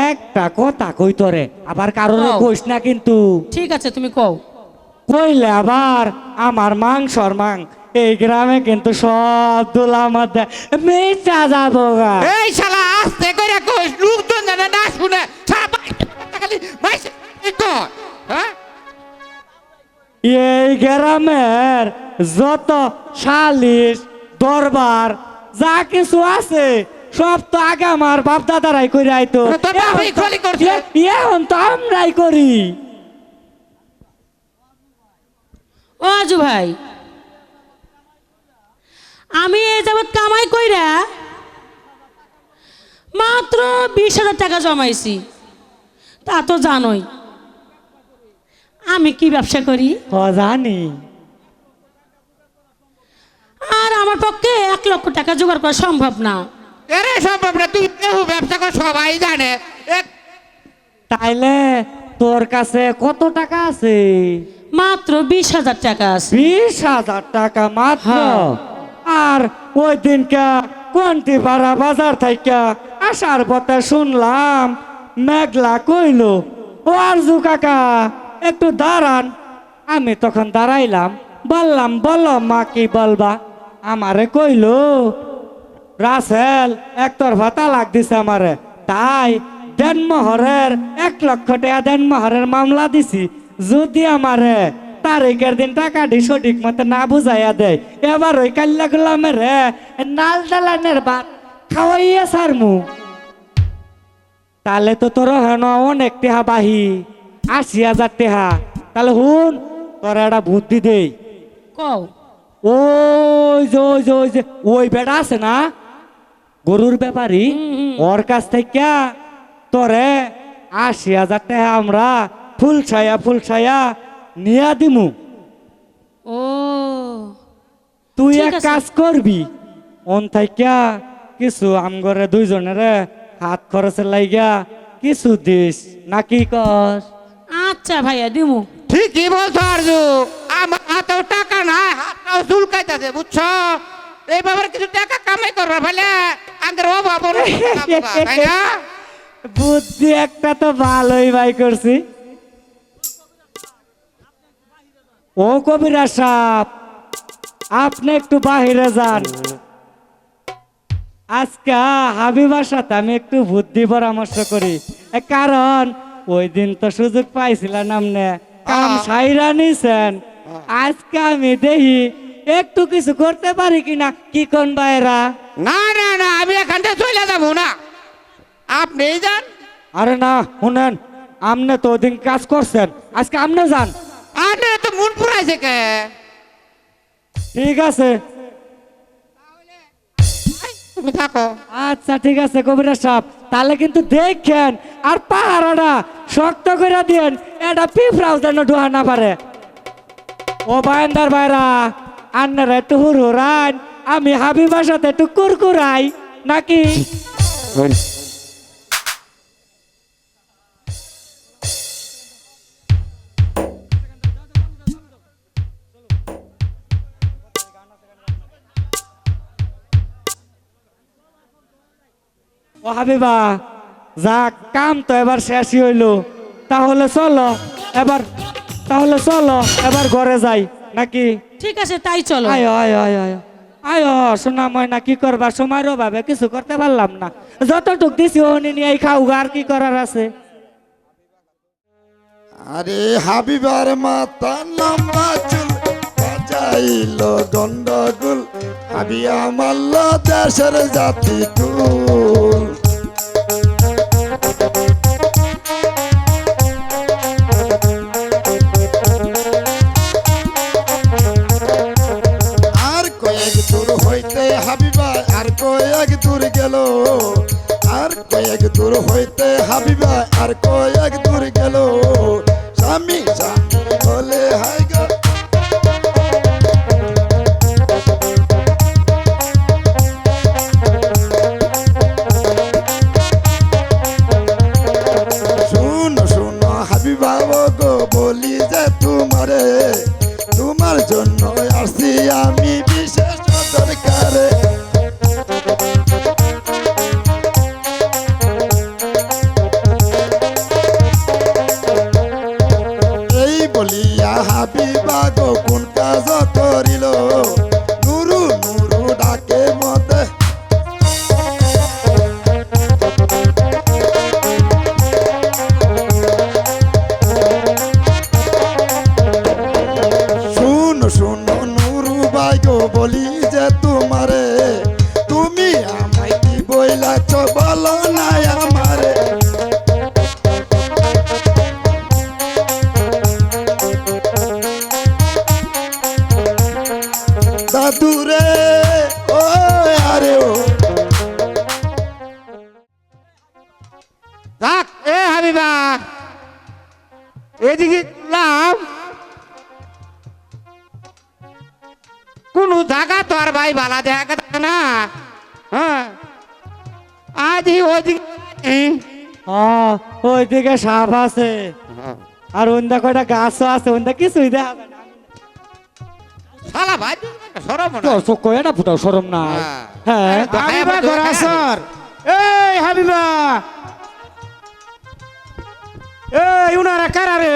একটা কথা কই তোরে, আবার কারোর কও। কইস না কিন্তু। ঠিক আছে তুমি কও। কইলে আবার আমার মাংসর মাং এই গ্রামে কিন্তু সব দুলা মধ্যে মিশা যাবো গা। এই শালা আস্তে করে কইস, লোকজন যেন না শুনে। শালা খালি মাইসে কি কয়? হ্যাঁ এই গ্রামের যত সালিশ দরবার যা কিছু আছে সব তো আগে আমার বাপ দাদারাই করে আইতো, তোর বাপই খালি করছে। এখন তো আমরাই করি। ও আজু ভাই, আমি এই যাবৎ কামাই কইরা মাত্র 20,000 টাকা জমাইছি। তা তো জানোই আমি কি ব্যবসা করি। জানি, আর আমার পক্ষে 1 লক্ষ টাকা জোগাড় করা সম্ভব না। এরে সম্ভব না, তুই কেউ ব্যবসা কর সবাই জানে। তাইলে তোর কাছে কত টাকা আছে? মাত্র 20,000 টাকা আছে। 20,000 টাকা মাত্র? হ্যাঁ। আর ওই দিনকা কোনটি পাড়া বাজার থেকে আসার পথে শুনলাম মেঘলা কইলো, ও আরজু কাকা একটু দাঁড়ান। আমি তখন দাঁড়াইলাম, বললাম বলো মা কি বলবা। আমারে কইলো রাসেল একতরফা তালাক দিছে আমারে, তাই দেনমোহরের 1 লক্ষ টাকা দেনমোহরের মামলা দিছি, যদি আমারে তারিখের দিন টাকাটি সঠিক মতো না বুঝাইয়া দেয়, এবার ওই কাল্লা গুলামের নাল দালানের ভাত খাওয়াইয়া সারমু। তাহলে তো তোর হেন অনেক টেহা বাহি, 80,000 টেহা। তাহলে হুন তোর একটা বুদ্ধি দেই কও ওই বেটা আছে না গরুর ব্যাপারী ওর কাছ থেকে তোরে ৮০,০০০ টাকা আমরা ফুলছায়া নিয়া দিমু ও তুই ঠিক এক আছে। কাজ করবি অন থাইকা কিছু আমগরে দুইজনের হাত খরচের লাইগা কিছু দিস নাকি কস আচ্ছা ভাইয়া দিমু ঠিকই বলছো আরজু আমার হাতেও টাকা নাই হাতটাও চুলকাইতেছে বুঝছো এইভাবে কিছু টাকা কামাই করবা ফেলে আমাদের অভাব তাই না বুদ্ধি একটা তো ভালোই বাই করছি ও কবিরা সাপ আপনি একটু বাহিরে যান আজকে হাবিবার সাথে আমি একটু বুদ্ধি পরামর্শ করি কারণ ওই দিন তো সুযোগ পাইছিলাম নামনে কাম সাইরা নিছেন আজকে আমি দেখি একটু কিছু করতে পারি কিনা কি কোন বাইরা না না না আমি এখান থেকে চলে যাবো না আপনি যান আরে না শুনেন আমনে তো ওদিন কাজ করছেন আজকে আমনে যান আরে তো মন পুরাইছে কে ঠিক আছে তুমি থাকো আচ্ছা ঠিক আছে কবিরা সাহেব তাহলে কিন্তু দেখেন আর পাহাড়াটা শক্ত করে দিয়েন এটা পিঁপড়াও যেন ডোহা না পারে ও বায়ান্দার বাইরা আন্নারা একটু হুড়ান আমি হাবিবার সাথে একটু কুরকুরাই নাকি ও হাবিবা যাক কাম তো এবার শেষই হইলো তাহলে চলো এবার ঘরে যাই নাকি ঠিক আছে তাই চলো আয় আয় আয় আয় আয় শোনা ময়না কি করবা সময়ের অভাবে কিছু করতে পারলাম না যতটুক দিছি ওনি নিয়ে খাও আর কি করার আছে আরে হাবিবার মাথা লম্বা চুল বাজাইল গন্ডগোল হাবিয়া মাল্ল দেশের জাতি কুল আর কয়েক দূর হইতে হাবিবা আর কয়েক দূর গেল আর কয়েক দূর হইতে হাবিবা আর কয়েক দূর গেল স্বামী স্বামী বলে হাই গো শুনো শুনো হাবিবা গো বলি যে তোমারে তোমার জন্য আসছি আমি বিশেষ দরকারে এই বলিয়া হাবিবা গো কোন কাজ করিল নুরু নুরু ডাকে মতে শুনো শুনো নুরু বাই গো বলি যে তোমারে তুমি আমায় কি বইলাছ বলো না আমারে দাদুরে ও আরে ও থাক এ হাবিবা এদিকে লাভ কোন জায়গা তো আর ভাই ভালা দেখা গেছে না হ্যাঁ আজ ওইদিকে ওইদিকে সাপ আছে আর ওন্দা কয়টা গাছও আছে ওন্দা কিছুই দেখা যায় না শালা ভাই সরব না তোর চোখ কয়টা ফুটাও সরম না হ্যাঁ হাবিবা ঘর আসর এই হাবিবা এই উনারা কারা রে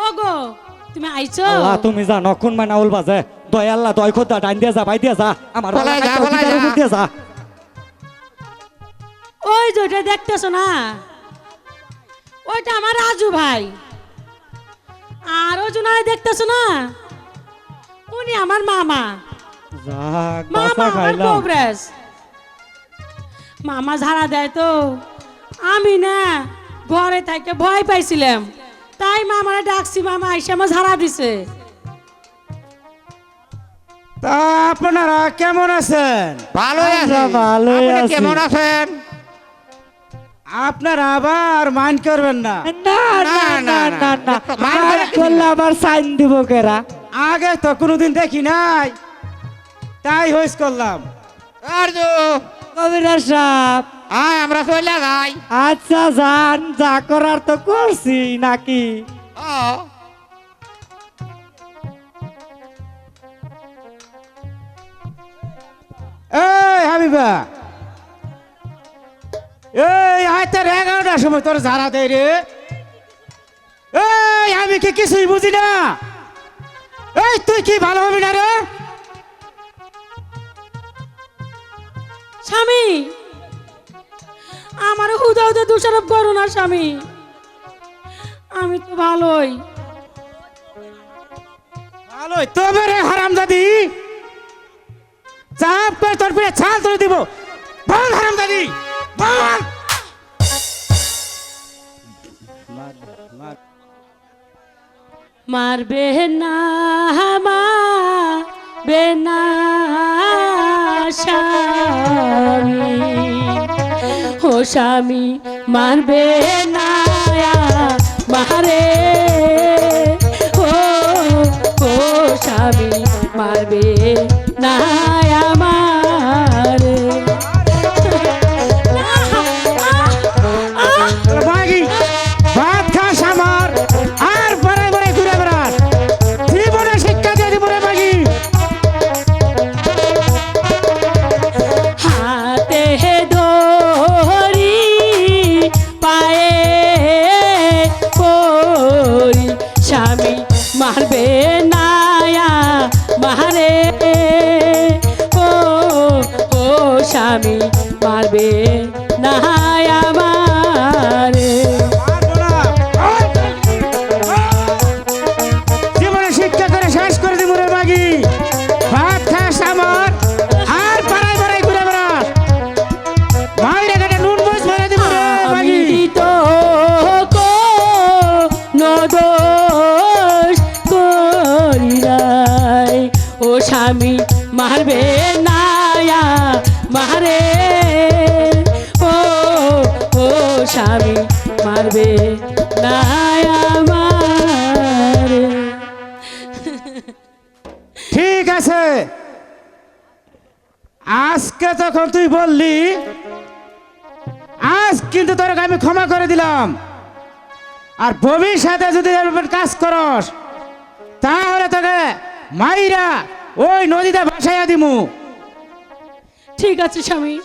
ও গো তুমি আইছো আল্লাহ তুমি জানো কোন মানে উল বাজে দয় আল্লাহ দয় খোদা ডাইন দিয়া যা বাই দিয়া যা আমার বলাই যা, বলাই যা। দিয়া যা ওই যে ওটা দেখতেছো না ওইটা আমার রাজু ভাই আর ওই জন্য দেখতেছো না উনি আমার মামা যাক মামা বাসা আমার খাইলাম প্রোগ্রেস মামা ঝাড়া দেয় তো আমি না ঘরে থেকে ভয় পাইছিলাম, তাই মামারা ডাকছি, মামা আইসা আমার ঝাড়া দিছে। তা আপনারা কেমন আছেন? ভালোই আছে। আমরা ভালোই আপনি আছি। কেমন আছেন? আপনারা আবার মাইন্ড করবেন না। না না, না, না, না। আর করলে আবার সাইন দিব কেরা? আগে তো কোনোদিন দেখি নাই, তাই হইস করলাম। আরজু কবিরাজ সাহেব, আয় আমরা চলে যাই। আচ্ছা যান, যা করার তো করছি নাকি? ও এই হাবিবা, এই আয়তার 11টার সময় তোর ঝাড়া দেয় রে। এই আমি কি কিছুই বুঝি না? এই তুই কি ভালো হবি না রে? স্বামী আমার হুদা হুদা দোষারোপ করো না স্বামী, আমি তো ভালোই। ভালোই তবে রে হারামজাদি, চাপ করে তোর পিঠে ছাল তুলে দিব। বল হারামজাদি বল। মারবে না মারবে না স্বামী, ও স্বামী মারবে না মারে, ও ও স্বামী মারবে না আমারে। মাগি ভাত খাস আমার, আর পরে পরে ঘুরে বেড়াস। জীবনে শিক্ষা দিয়ে দিব রে মাগি। হাতে ধরি পায়ে পড়ি, স্বামী মারবে না মারে, ও ও স্বামী মারবে না আমারে। জীবনে শিক্ষা করে শেষ করে দিব রে মাগি। ভাত খাস আমার, আর পাড়ায় পাড়ায় ঘুরে বেড়াস। মাইরে কেটে নুন মরিচ মেরে দিব রে আমি মাগি। তো কোনো দোষ করি নাই, ও স্বামী মারবে না মারে, ও ও স্বামী মারবে না আমারে। ঠিক আছে, আজকে তখন তুই বললি, আজ কিন্তু তোর আমি ক্ষমা করে দিলাম। আর ভবিষ্যতে যদি এরকম কাজ করস, তাহলে তোকে মাইরা ওই নদীতে ভাসাইয়া দিমু। ঠিক আছে স্বামী,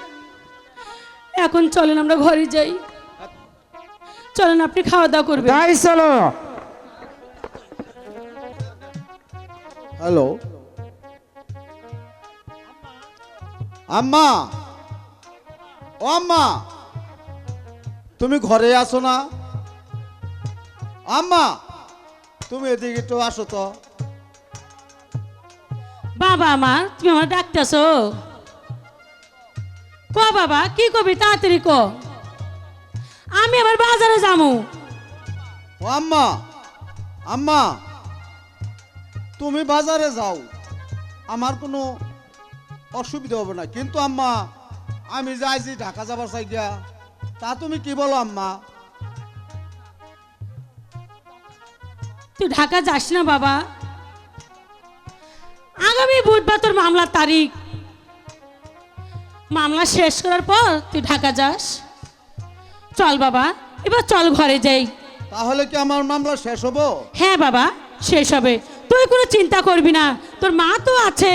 এখন চলেন আমরা ঘরে যাই, চলেন আপনি খাওয়া দাওয়া করবেন। তাই চলো। হ্যালো আম্মা, ও আম্মা, তুমি ঘরে আসো না? আম্মা তুমি এদিকে একটু আসো তো। বাবা মা তুমি আমার ডাকতেছো? ক বাবা কি কবি তাড়াতাড়ি ক, আমি আবার বাজারে যাবো। ও আম্মা, আম্মা তুমি বাজারে যাও, আমার কোনো অসুবিধা হবে না, কিন্তু আম্মা আমি যাইছি ঢাকা যাবার চাই গিয়া, তা তুমি কি বলো আম্মা? তুই ঢাকা যাস না বাবা, আগামী বুধবার তোর মামলার তারিখ, মামলা শেষ করার পর তুই ঢাকা যাস। চল বাবা এবার চল ঘরে যাই। তাহলে কি আমার মামলা শেষ হবো? হ্যাঁ বাবা শেষ হবে, তুই কোনো চিন্তা করবি না, তোর মা তো আছে।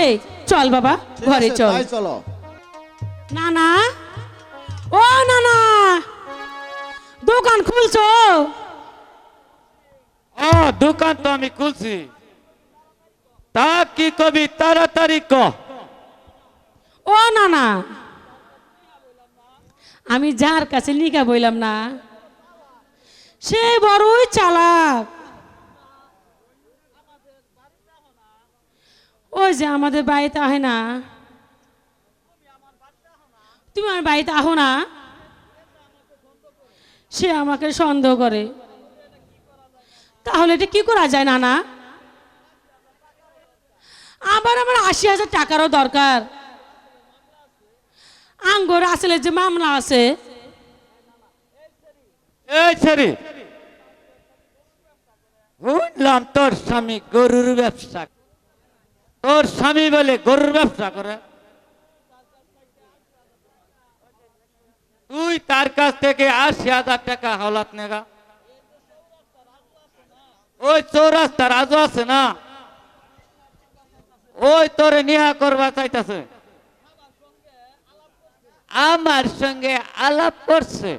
চল বাবা ঠিক ঘরে আছে, চল। তাই চলো। না না, ও না না, দোকান খুলছো? ও দোকান তো আমি খুলছি, তা কি কবি তাড়াতাড়ি ক। ও না না, আমি যার কাছে লিখা বইলাম না, সে বড়ই চালাক। ওই যে আমাদের বাড়িতে আহে না, তুমি আমার বাড়িতে আহো না, সে আমাকে সন্দেহ করে। তাহলে এটা কি করা যায় নানা? আবার আমার ৮০,০০০ টাকারও দরকার। আঙ্গর আসলে যে মামলা আছে। এই ছেড়ে বুঝলাম তোর স্বামী গরুর ব্যবসা, তোর স্বামী বলে গরুর ব্যবসা করে, তুই তার কাছ থেকে ৮০,০০০ টাকা হাওলাত নেগা। ওই চৌরাস্তা রাজু আছে না, ওই তোরে নিহা করবা চাইতেছে, আমার সঙ্গে আলাপ করছে।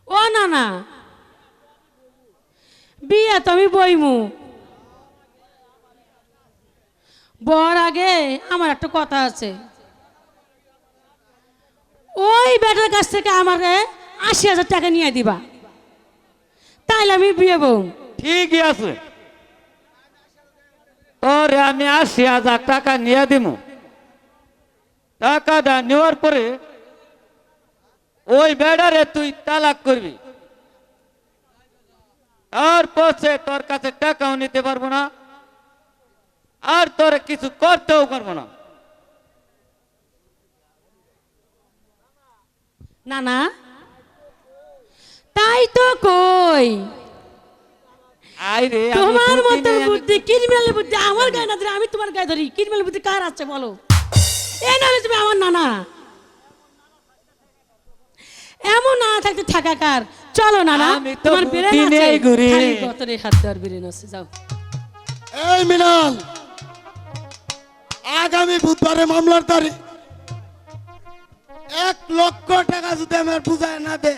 ও নানা, বিয়ে তো আমি বইমু, বর আগে আমার একটা কথা আছে। ওই বেটার কাছ থেকে আমাকে ৮০,০০০ টাকা নিয়ে দিবা, তাইলে আমি বিয়ে বউ। ঠিকই আছে, তোরে আমি ৮০,০০০ টাকা নিয়ে দিব। টাকাটা নেওয়ার পরে ওই বেড়ারে তুই তালাক করবি, তারপর তোর কাছে টাকাও নিতে পারবো না, আর তোর কিছু করতেও পারবো না। নানা, তাই তো কই, আইরে আমি তোমার বুদ্ধি মতো নেই, আমি বুদ্ধি, কিরমিনাল বুদ্ধি আমার গায়ে না ধরে আমি তোমার গায়ে ধরি। কিরমিনাল বুদ্ধি কার আছে বলো? এই নাহলে তুমি আমার নানা। এমন না থাকতে থাকা কার? চলো নানা, আমি তো তোমার বেরেন বুদ্ধি আছে, নেই ঘুরি। খালি গতরে হাত দেওয়ার বেরেন আছে, যাও। এই মিনাল, আগামী বুধবারে মামলার তারিখ। ১,০০,০০০ টাকা যদি আমার বুঝায় না দে,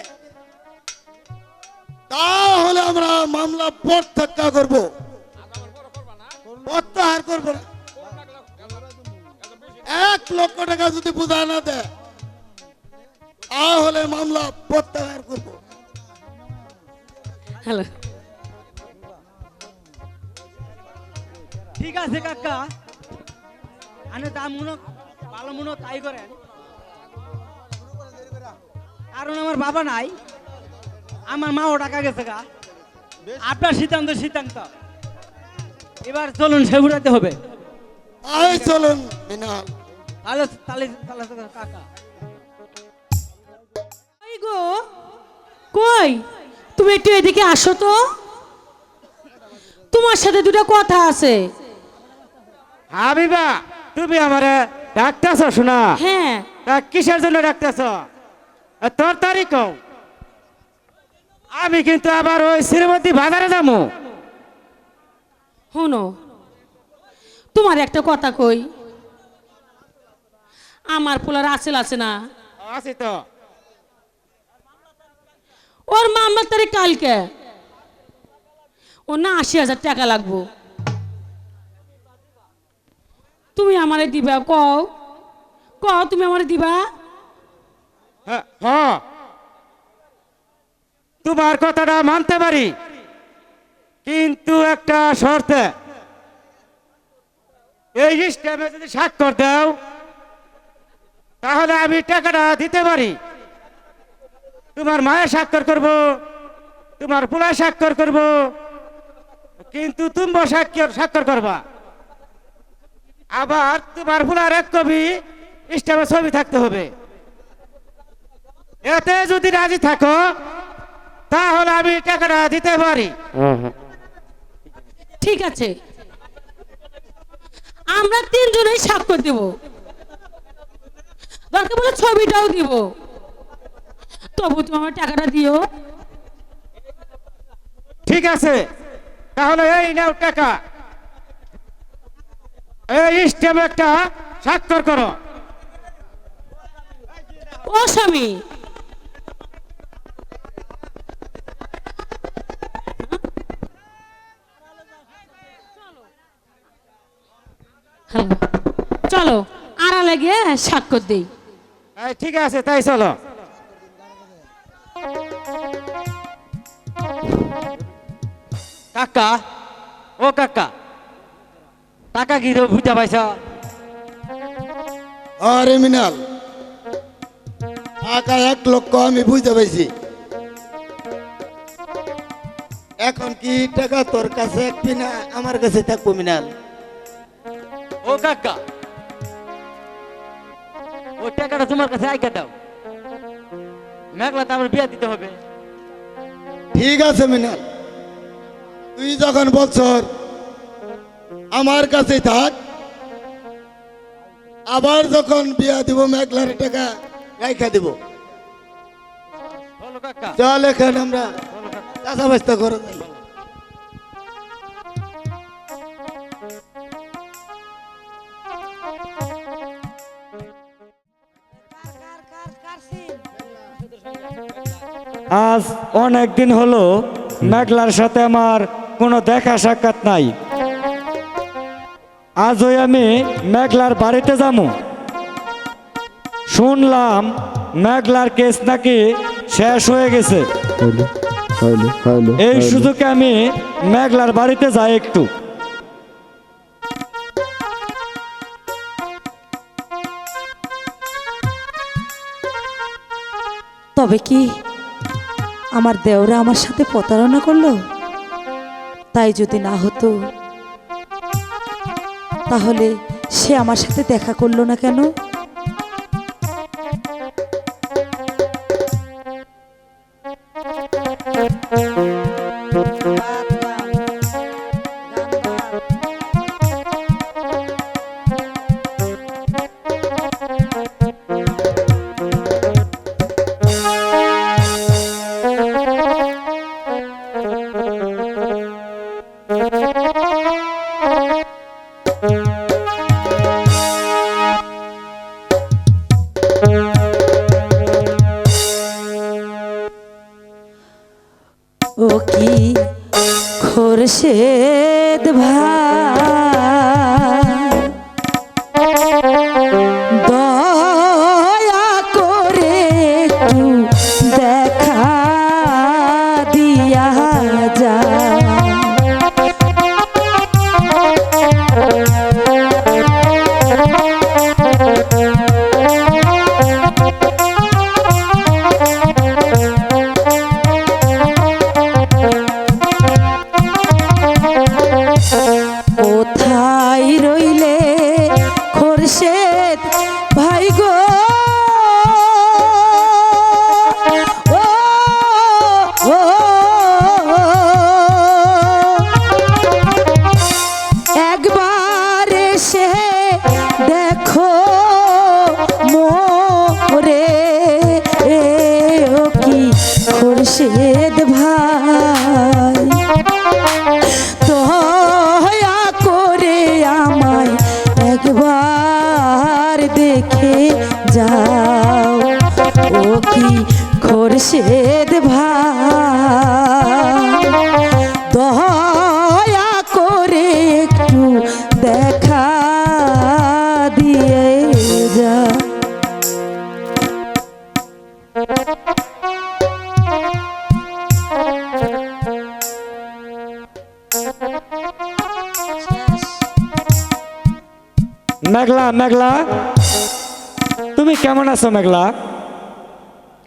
তাহলে আমরা মামলা প্রত্যাখ্যান করব, প্রত্যাহার করবো না। ১,০০,০০০ টাকা যদি বুঝায় না দে, তাহলে মামলা প্রত্যাহার করব। হ্যালো, ঠিক আছে কাকা, আনে তা মনে ভালো মনে তাই করেন, কারণ আমার বাবা নাই, আমার মাও টাকা গেছে গা। আপনার সিদ্ধান্ত সিদ্ধান্ত, এবার চলুন সেগুড়াতে হবে। আয় চলুন মিনাল। তাহলে তাহলে তাহলে তো কাকা কই গো, কই তুমি একটু এদিকে আসো তো, তোমার সাথে দুটো কথা আছে। হাবিবা, তুমি আমারে ডাকতেছ শোনা? হ্যাঁ, তা কিসের জন্য ডাকতেছ? তোর তারিখ কও। আমি কিন্তু আবার ওই শ্রীমতী বাজারে যাবো। শোনো, তোমার একটা কথা কই, আমার পোলার আসল আছে না, আছি তো। ওর মামলার তারিখ কালকে, ও না ৮০,০০০ টাকা লাগবো। তুমি আমারে দিবা? কও কও, তুমি আমারে দিবা? হ্যাঁ, তোমার কথাটা মানতে পারি, কিন্তু একটা শর্তে। এই সিস্টেমে যদি স্বাক্ষর দাও, তাহলে আমি টাকাটা দিতে পারি। তোমার মায়ের স্বাক্ষর করব, তোমার পোলার স্বাক্ষর করব, কিন্তু তুমি স্বাক্ষর করবা। আবার তোমার পোলার ১ কপি স্ট্যাম্পে ছবি থাকতে হবে। এতে যদি রাজি থাকো, তাহলে আমি টাকাটা দিতে পারি। ঠিক আছে, আমরা ৩ জনেই স্বাক্ষর দেব, দরকার বলে ছবিটাও দিব, তবু তুমি আমার টাকাটা দিও। ঠিক আছে, তাহলে এই নাও টাকা, এই স্ট্যাম্পে একটা স্বাক্ষর করো। ও স্বামী, চলো আড়ালে গিয়ে স্বাক্ষর দেই। ঠিক আছে, তাই চলো। কাকা, ও কাকা, টাকা কি বুঝা পাইছ? আরে মিনাল, টাকা 1 লক্ষ আমি বুঝতে পাইছি। এখন কি টাকা তোর কাছে একবি না আমার কাছে থাকবো মিনাল? ও কাকা, ওই টাকাটা তোমার কাছে আইকা দাও, মেঘলা তো আমার বিয়া দিতে হবে। ঠিক আছে মিনাল, তুই যখন বছর আমার কাছেই থাক, আবার যখন বিয়া দিব মেঘলার টাকা রাইখা দিব। বলো কাকা, চল এখন আমরা বলো কাকা। চাষাবাস্তা করে যাই। আজ অনেক দিন হলো মেঘলার সাথে আমার কোনো দেখা সাক্ষাৎ নাই। আজই আমি মেঘলার বাড়িতে যাবো। শুনলাম মেঘলার কেস নাকি শেষ হয়ে গেছে। এই সুযোগে আমি মেঘলার বাড়িতে যাই একটু। তবে কি আমার দেওরা আমার সাথে প্রতারণা করলো? তাই যদি না হতো তাহলে সে আমার সাথে দেখা করলো না কেন? ও কি খোরশেদ ভাই, দয়া করে একটু দেখা দিয়া যা। কোথায় রইলে খোরশেদ ভাই গো? ও, ও, একবার এসে দেখো মোরে, ও কি খোরশেদ ভাই, দয়া করে আমায় একবার দেখে যাও। ও কি খোরশেদ ভাই, দয়া করে একটু দেখা দিয়ে যা। মেঘলা, মেঘলা, তুমি কেমন আছো মেঘলা?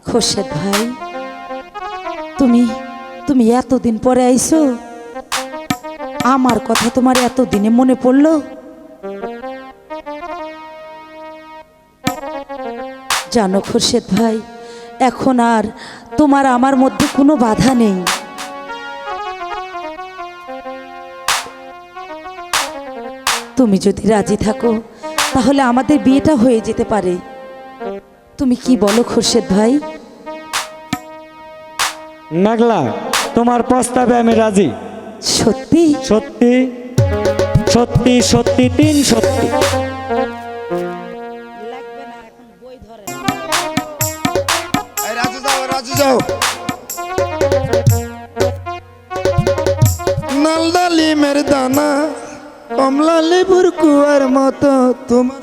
খোরশেদ ভাই, তুমি তুমি এতদিন পরে আইছো, আমার কথা তোমার এতদিনে মনে পড়লো? জানো খোরশেদ ভাই, এখন আর তোমার আমার মধ্যে কোনো বাধা নেই। তুমি যদি রাজি থাকো তাহলে আমাদের বিয়েটা হয়ে যেতে পারে। তুমি কি বলো খোরশেদ ভাই? মেঘলা, তোমার প্রস্তাবে আমি রাজি। সত্যি? সত্যি সত্যি সত্যি 3 সত্যি। রাজু যাও, রাজু যাও। নালদা লিমের দানা, কমলা লেবুর কুয়ার মতো তোমার।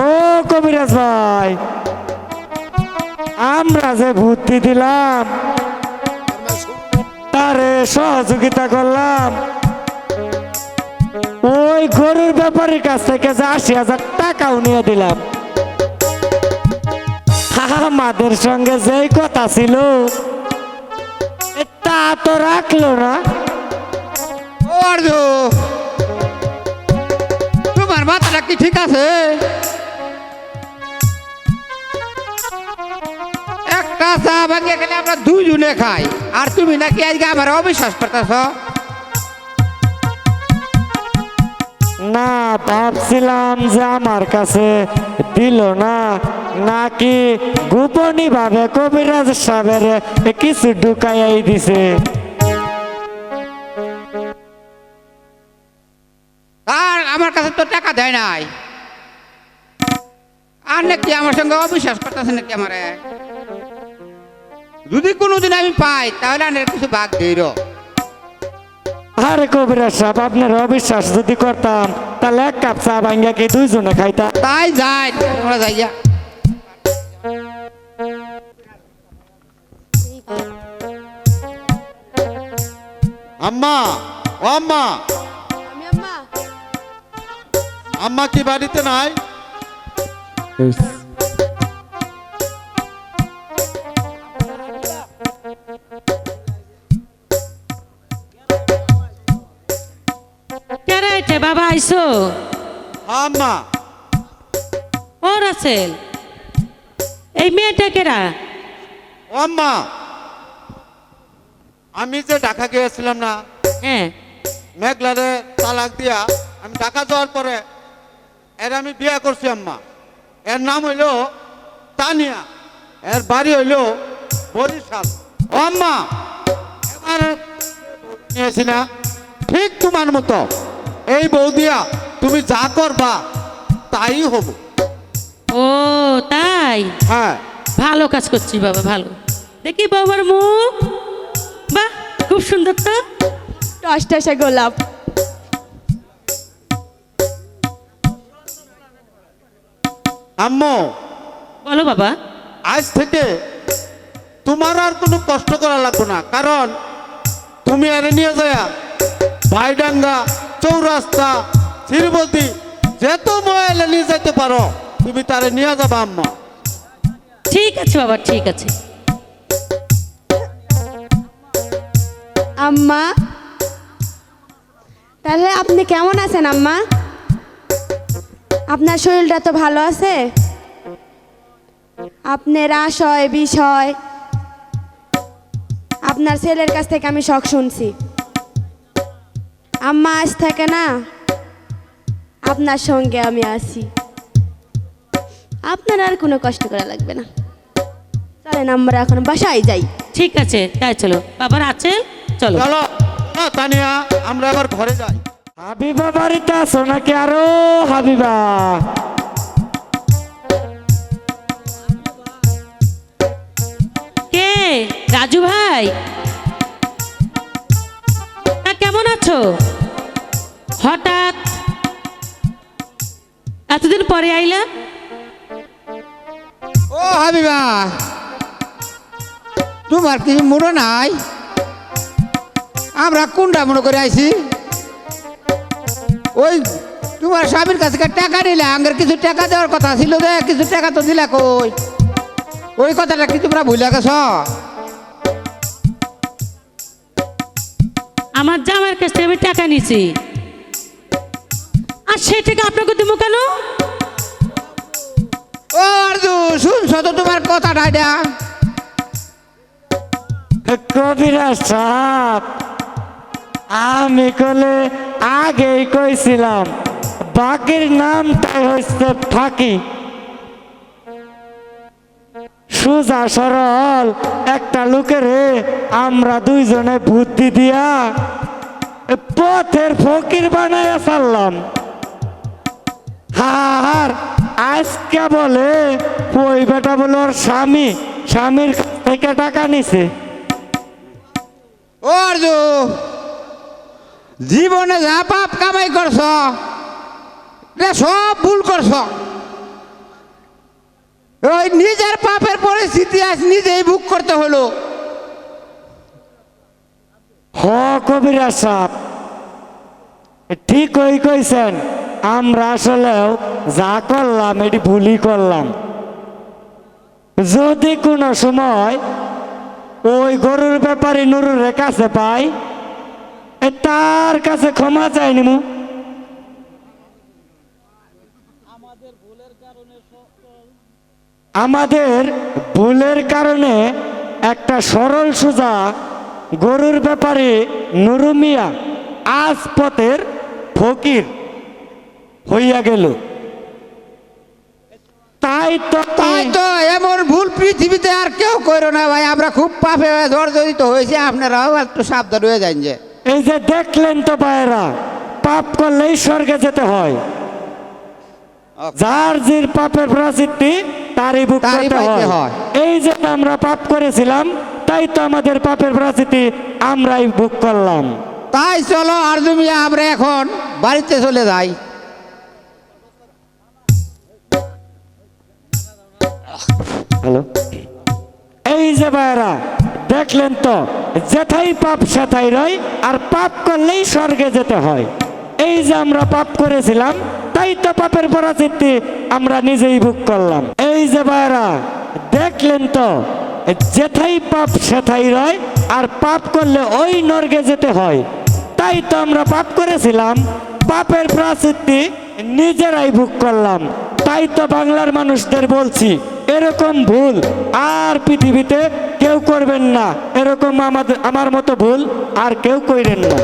ও কবিরাজ ভাই, আমরা যে বুদ্ধি দিলাম তারে সহযোগিতা করলাম ওই গরুর ব্যাপারীর কাছ থেকে যে 80,000 টাকাও নিয়ে দিলাম আমাদের সঙ্গে যেই কথা ছিল তা তো রাখলো না। ও আরজু, তোমার মাথাটা কি ঠিক আছে? একটা চা ভাঙিয়ে গেলে আমরা দুইজনে খাই, আর তুমি নাকি আজকে আমার অবিশ্বাস করতেছ? না, ভাবছিলাম যে আমার কাছে দিল না, নাকি গোপনী ভাবে কবিরাজ সাহেবের কিছু ঢুকাইয়াই দিছে। আর আমার কাছে তো টাকা দেয় নাই, আর নাকি আমার সঙ্গে অবিশ্বাস করতেছে নাকি আমারে? যদি কোনোদিন আমি পাই তাহলে আনের কিছু ভাগ দিই। আরে কবিরাজ সাহেব, আপনার অবিশ্বাস যদি করতাম তাহলে 1 কাপ চা ভাঙ্গা কি দুইজনে খাইতাম। তাই যাই, তোমরা যাইয়া। আম্মা, ও আম্মা, আম্মা কি বাড়িতে নাই? কেরাইতে বাবা আইসো? আম্মা, ও রাসেল, এই মেয়েটা কেরা? ও আম্মা, আমি যে ঢাকা গিয়েছিলাম না, হ্যাঁ, মেঘলারে তালাক দিয়া আমি ঢাকা যাওয়ার পরে এর আমি বিয়ে করছি আম্মা। এর নাম হইল তানিয়া, এর বাড়ি হইল বরিশাল। ও আম্মা, এবার নিয়েছি না ঠিক তোমার মতো, এই বউ দিয়া তুমি যা করবা তাই হব। ও তাই? হ্যাঁ, ভালো কাজ করছি বাবা, ভালো। দেখি বাবার মুখ, বাহ খুব সুন্দর তো। টসটসে গোলাপ। আম্মু, বলো বাবা। আজ থেকে তোমার আর কোনো কষ্ট করা লাগবে না, কারণ তুমি এনে নিয়ে যায়া ভাইডাঙ্গা, চৌরাস্তা, শ্রীবতী যেত মোবাইলে নিয়ে যেতে পারো, তুমি তারে নিয়ে যাবা আম্মা। ঠিক আছে বাবা, ঠিক আছে। আম্মা, তাহলে আপনি কেমন আছেন আম্মা? আপনার শরীরটা তো ভালো আছে? আপনার আশয় বিষয় আপনার ছেলের কাছ থেকে আমি সব শুনছি। আম্মা আজ থেকে না আপনার সঙ্গে আমি আছি, আপনার আর কোনো কষ্ট করা লাগবে না। চলেন আমরা এখন বাসায় যাই। ঠিক আছে, তাই চলো। বাবার আছে, চলো। চলো চলো তানিয়া, আমরা আবার ঘরে যাই। হাবিবা বাড়িতে আছো নাকি? আরো হাবিবা, কে? রাজু ভাই, তা কেমন আছো? হঠাৎ এতদিন পরে আইলা? ও হাবিবা, তোমার কি মনে নাই আমরা কোনটা মনে করে আইছি? ওই তোমার স্বামীর কাছে টাকা নিলে আঙ্গের কিছু টাকা দেওয়ার কথা ছিল, যে কিছু টাকা তো দিলা কই? ওই কথাটা কি তোমরা ভুলে গেছ? আমার জামার কাছ থেকে আমি টাকা নিছি, আর সেই টাকা আপনাকে দিব কেন? ও আরজু, শুনছো তো তোমার কথাটা? এটা কবিরাজ সাহেব, আমি কলে আগেই কইছিলাম বাকির নামটাই হচ্ছে ফাঁকি। সোজা সরল একটা লোকের আমরা দুইজনে বুদ্ধি দিয়া পথের ফকির বানাইয়া ছাড়লাম। আর আজকে বলে ওই বেটা বলে ওর স্বামীর কাছ থেকে টাকা নিছে। ও আরজু, জীবনে যা পাপ কামাই করছ সব ভুল করছ। ওই নিজের পাপের পরিস্থিতি আজ নিজেই ভোগ করতে হলো। হ কবিরাজ সাহেব, ঠিক কইছেন। আমরা আসলেও যা করলাম এটি ভুলই করলাম। যদি কোনো সময় ওই গরুর ব্যাপারে নুরুর কাছে পাই, তার কাছে ক্ষমা চাইনি মু। আমাদের ভুলের কারণে একটা সরল সোজা গরুর ব্যাপারে নুরু মিয়া আজ পথের ফকির হইয়া গেল। তাই তো এমন ভুল পৃথিবীতে আর কেউ করো না ভাই, আমরা খুব পাপে জর্জরিত হয়েছে, আপনারাও একটু সাবধান হয়ে যান। যে এই যে দেখলেন তো ভাইরা, পাপ করলেই স্বর্গে যেতে হয়। যার যে পাপের প্রায়শ্চিত্তি তারই ভোগ করতে হয়। এই যে আমরা পাপ করেছিলাম, তাই তো আমাদের পাপের প্রায়শ্চিত্তি আমরাই ভোগ করলাম। তাই চলো আরজু মিয়া, আমরা এখন বাড়িতে চলে যাই। হ্যালো, এই যে ভাইরা দেখলেন তো, যেথাই পাপ সেথাই রয়, আর পাপ করলেই স্বর্গে যেতে হয়। এই যে আমরা পাপ করেছিলাম, তাই তো পাপের পরাচিত্তি আমরা নিজেই ভোগ করলাম। এই যে ভাইরা দেখলেন তো, যেথাই পাপ সেথাই রয়, আর পাপ করলে ওই নরকে যেতে হয়। তাই তো আমরা পাপ করেছিলাম, পাপের প্রায়শ্চিত্তি নিজেরাই ভোগ করলাম। তাই তো বাংলার মানুষদের বলছি, এরকম ভুল আর পৃথিবীতে কেউ করবেন না। এরকম আমার মতো ভুল আর কেউ করেন না।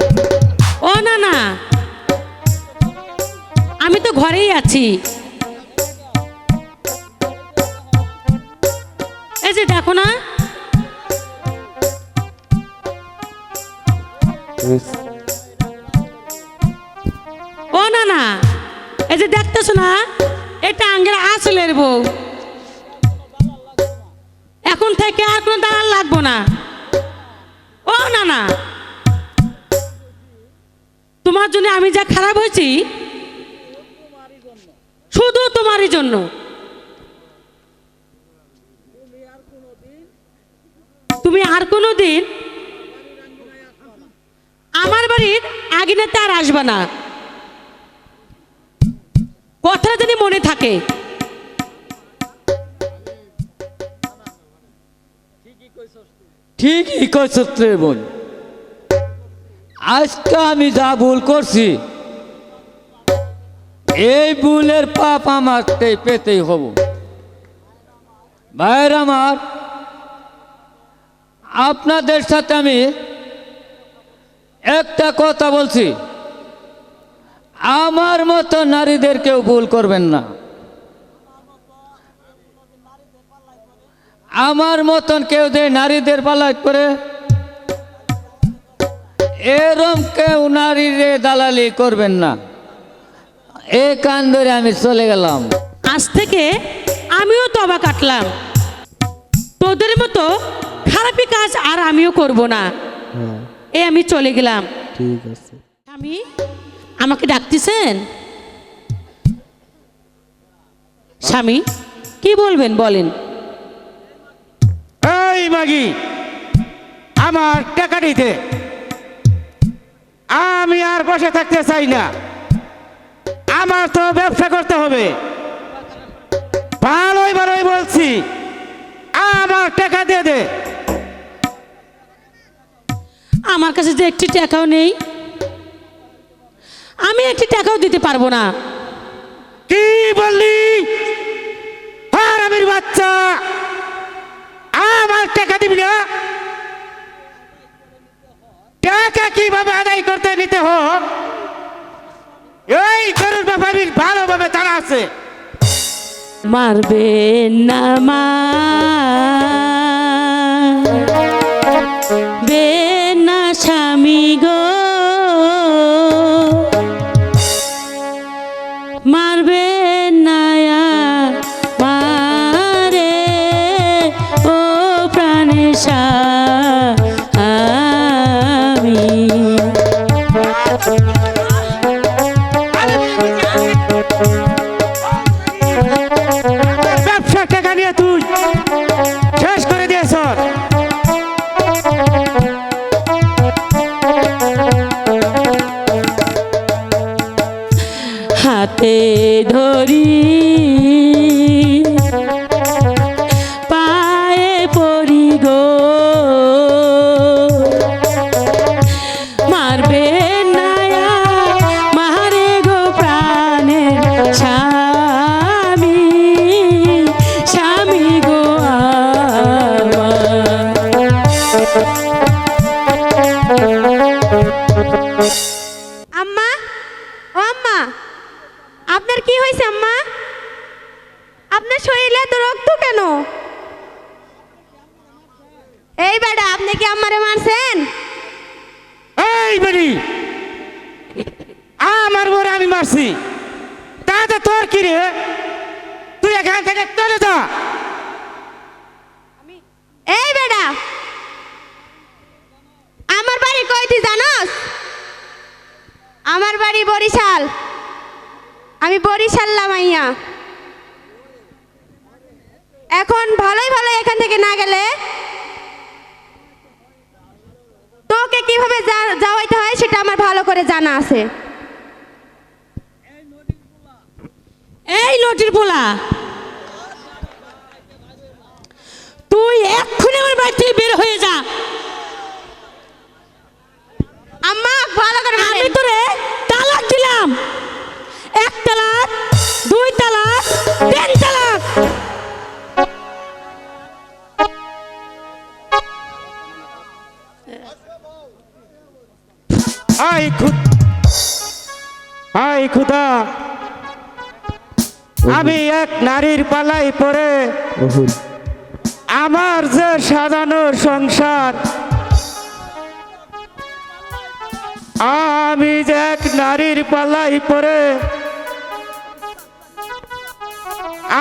ও না না, আমি তো ঘরেই আছি। এই যে দেখো না, ও না না, এই যে দেখতেছো না, এটা আঙ্গের আসলের বউ। এখন থেকে আর কোনো দালাল লাগবো না। ও না না, তোমার জন্য আমি যা খারাপ হয়েছি, শুধু তোমারই জন্য। তুমি আর কোনোদিন আমার বাড়ির আঙিনাতে আর আসবে না। কথাটা যদি মনে থাকে। ঠিকই কইছ রে বোন, আজকে আমি যা ভুল করছি, এই ভুলের পাপ আমার পেতেই হব। ভাইয়ের আমার, আপনাদের সাথে আমি একটা কথা বলছি, আমার মতো নারীদের কেউ ভুল করবেন না। আমার মতন কেউ যে নারীদের পালায় করে, এরম কেউ নারীরে দালালি করবেন না। এই কান ধরে আমি চলে গেলাম। আজ থেকে আমিও তবা কাটলাম, তোদের মতো খারাপি কাজ আর আমিও করব না। এই আমি চলে গেলাম। ঠিক আছে। আমি আমাকে ডাকতেছেন? স্বামী, কি বলবেন বলেন। এই মাগি, আমার টাকা দিতে। আমি আর বসে থাকতে চাই না, আমার তো ব্যবসা করতে হবে। ভালোই ভালোই বলছি, আমার টাকা দিয়ে দে। আমার কাছে যে একটি টাকাও নেই, আমি একটি টাকাও দিতে পারবো না। কি বললি? হারামির বাচ্চা, আমার টাকা দিবি না? টাকা কিভাবে আদায় করতে নিতে হোক, এই গরুর ব্যাপারীর ভালোভাবে জানা আছে। মারবে না মারবে না স্বামী গো, মারবে না মারে ও প্রাণে স্বামী। ব্যবসার টাকা নিয়ে তুই শেষ করে দিয়েছ। হাতে ধরি পায়ে পড়ি গো মারবে নায়া মারে গো প্রাণের স্বামী স্বামী গো আম্মা ও আম্মা আপনার কি হয়েছে আম্মা আপনার শরীরে এত রক্ত কেন এই বেটা আপনি কি আম্মারে মারছেন এই বেরি আমার বড় আমি মারছি তাতে তোর কি রে তুই এখান থেকে চলে যা এই বেটা আমার বাড়ি কই তুই জানোস আমার বাড়ি বরিশাল আমি বরিশাল লামাইয়া এখন ভালোই ভালো এখান থেকে না গেলে তোকে কিভাবে যাওয়াইতে হয় সেটা আমার ভালো করে জানা আছে এই নটির পোলা তুই এক্ষুনি আমার বাড়ি থেকে বের হয়ে যা আম্মা ভালো করে আমি তোরে তালাক দিলাম 1 তালাক 2 তালাক 3 তালাক হাই খুদা আমি এক নারীর পালাই পড়ে আমার যে সাজানো সংসার আমি যে এক নারীর পালাই পড়ে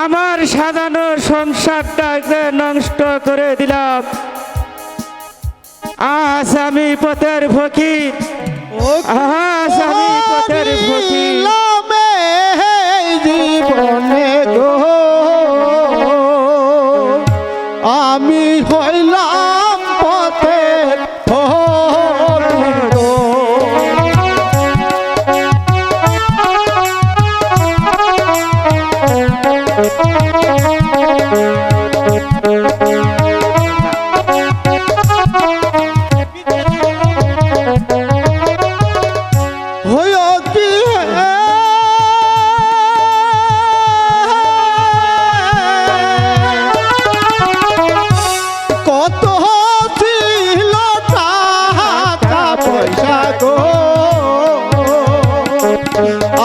আমার সাজানো সংসারটাকে নষ্ট করে দিলাম আজ আমি পথের ফকির আজ আমি পথের ফকির জীবনে গো আমি হইলাম পথের ফকির গো। হইও কি কত ছিল টাকা পয়সা গো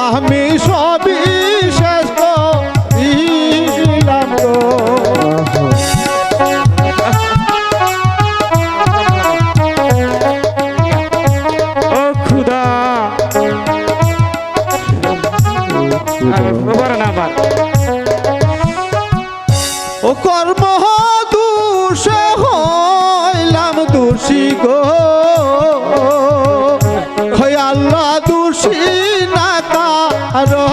আমি সবই শেষ করিলাম গো ও খুদা আমার ও কর্ম দোষে হইলাম দোষী গো হয় আল্লাহ দোষী না কারো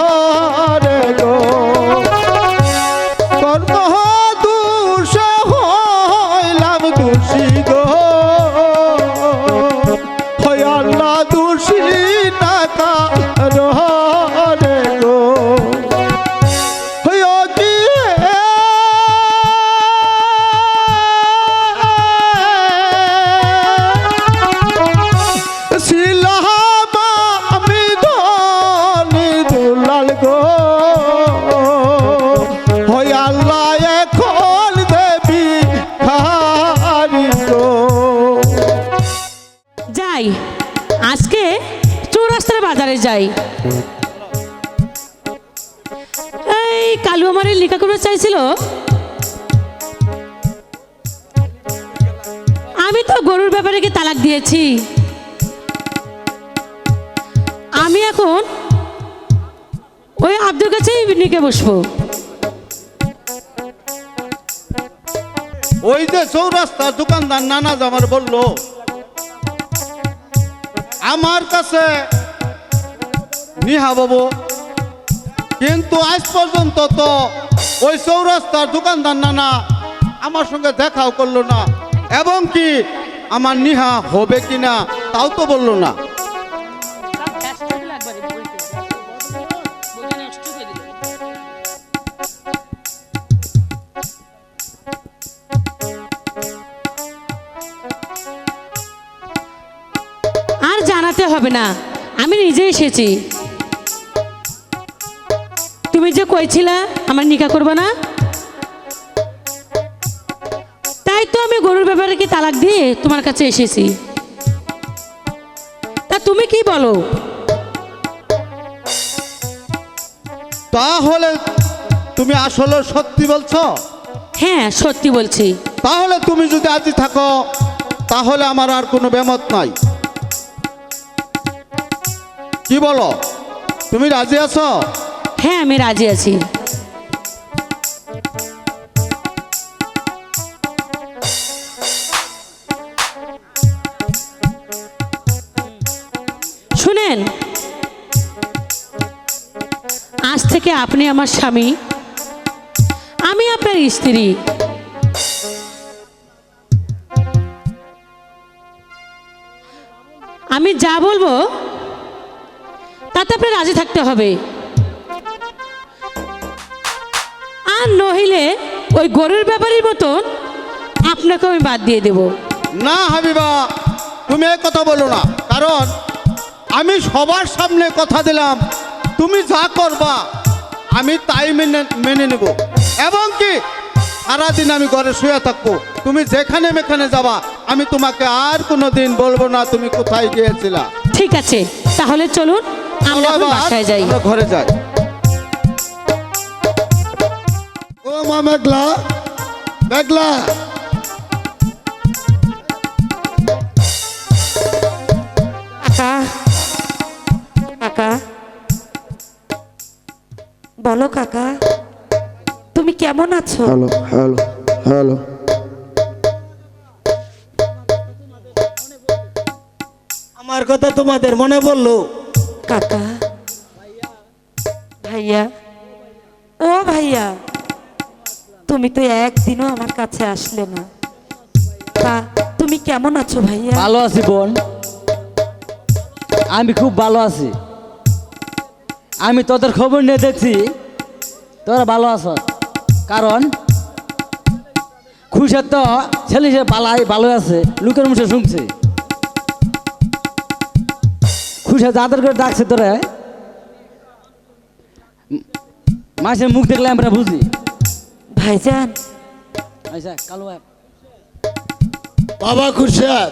গো কর্ম দোষে হইলাম দোষী গো হয় আল্লাহ দোষী না কারো গো হইও কি ছিলাম আমি ধনী দুলাল গো হয় আল্লাহ এখন দেবী হারি গো যাই আজকে চৌরাস্তার বাজারে যাই এই কালু আমার লেখা করে চাইছিল আমি তো গরুর ব্যাপারে কি তালাক দিয়েছি আমি এখন ওই আব্দুর কাছেই নিকে বসবো ওই যে চৌরাস্তার দোকানদার নানা আমার বললো আমার কাছে নিহা বাবু কিন্তু আজ পর্যন্ত তো ওই চৌরাস্তার দোকানদার নানা আমার সঙ্গে দেখাও করলো না এবং কি আমার নিহা হবে কিনা তাও তো বললো না হবে না, আমি নিজে এসেছি। তুমি যে কইছিলা আমার নিকা করবে না, তাই তো আমি গরুর ব্যাপারে কি তালাক দিয়ে তোমার কাছে এসেছি। তা তুমি কি বলো? তাহলে তুমি আসলে সত্যি বলছো? হ্যাঁ, সত্যি বলছি। তাহলে তুমি যদি রাজি থাকো তাহলে আমার আর কোনো বেমত নাই। কি বলো, তুমি রাজি আছো? হ্যাঁ, আমি রাজি আছি। শুনেন, আজ থেকে আপনি আমার স্বামী, আমি আপনার স্ত্রী। আমি যা বলবো তাতে আপনি রাজি থাকতে হবে, আর নহিলে ওই গরুর ব্যাপারের মতন আপনাকে আমি বাদ দিয়ে দেব। না হাবিবা, তুমি এই কথা বলো না, কারণ আমি সবার সামনে কথা দিলাম তুমি যা করবা আমি তাই মেনে নেব, এবং কি সারাদিন আমি ঘরে শুয়ে থাকবো। তুমি যেখানে মেখানে যাবা আমি তোমাকে আর কোনো দিন বলবো না তুমি কোথায় গিয়েছিলা। ঠিক আছে, তাহলে চলুন আমরা এখন বাসায় যাই। আমরা ঘরে যাই। ও মা মেঘলা, মেঘলা, কাকা, কাকা, বলো কাকা, তুমি কেমন আছো? Hello hello hello. আমার কথা তোমাদের মনে পড়লো? কাকা, ভাইয়া, ও ভাইয়া, তুমি তো একদিনও আমার কাছে আসলে না। তা তুমি কেমন আছো ভাইয়া? ভালো আছি বোন, আমি খুব ভালো আছি। আমি তোদের খবর নিয়ে দেখছি তোরা ভালো আছো, কারণ খুশার তো ছেলে সে ভালো আছে, লোকের মুখে শুনছে। খুশা যাদের করে ডাকছে তোরা মাসের মুখ দেখলে আমরা বুঝি। ভাইজান, আচ্ছা কালু ভাই, বাবা খুরশেদ,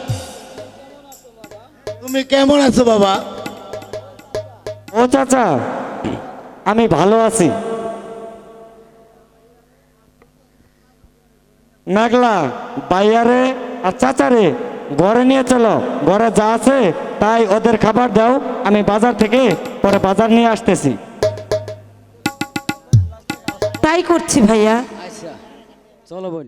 তুমি কেমন আছো বাবা? ও চাচা, আমি ভালো আছি। মেঘলা, বাইয়ারে আর চাচারে ঘরে নিয়ে চলো, ঘরে যা আছে তাই ওদের খাবার দাও, আমি বাজার থেকে পরে বাজার নিয়ে আসতেছি। তাই করছি ভাইয়া। আচ্ছা চলো বোন।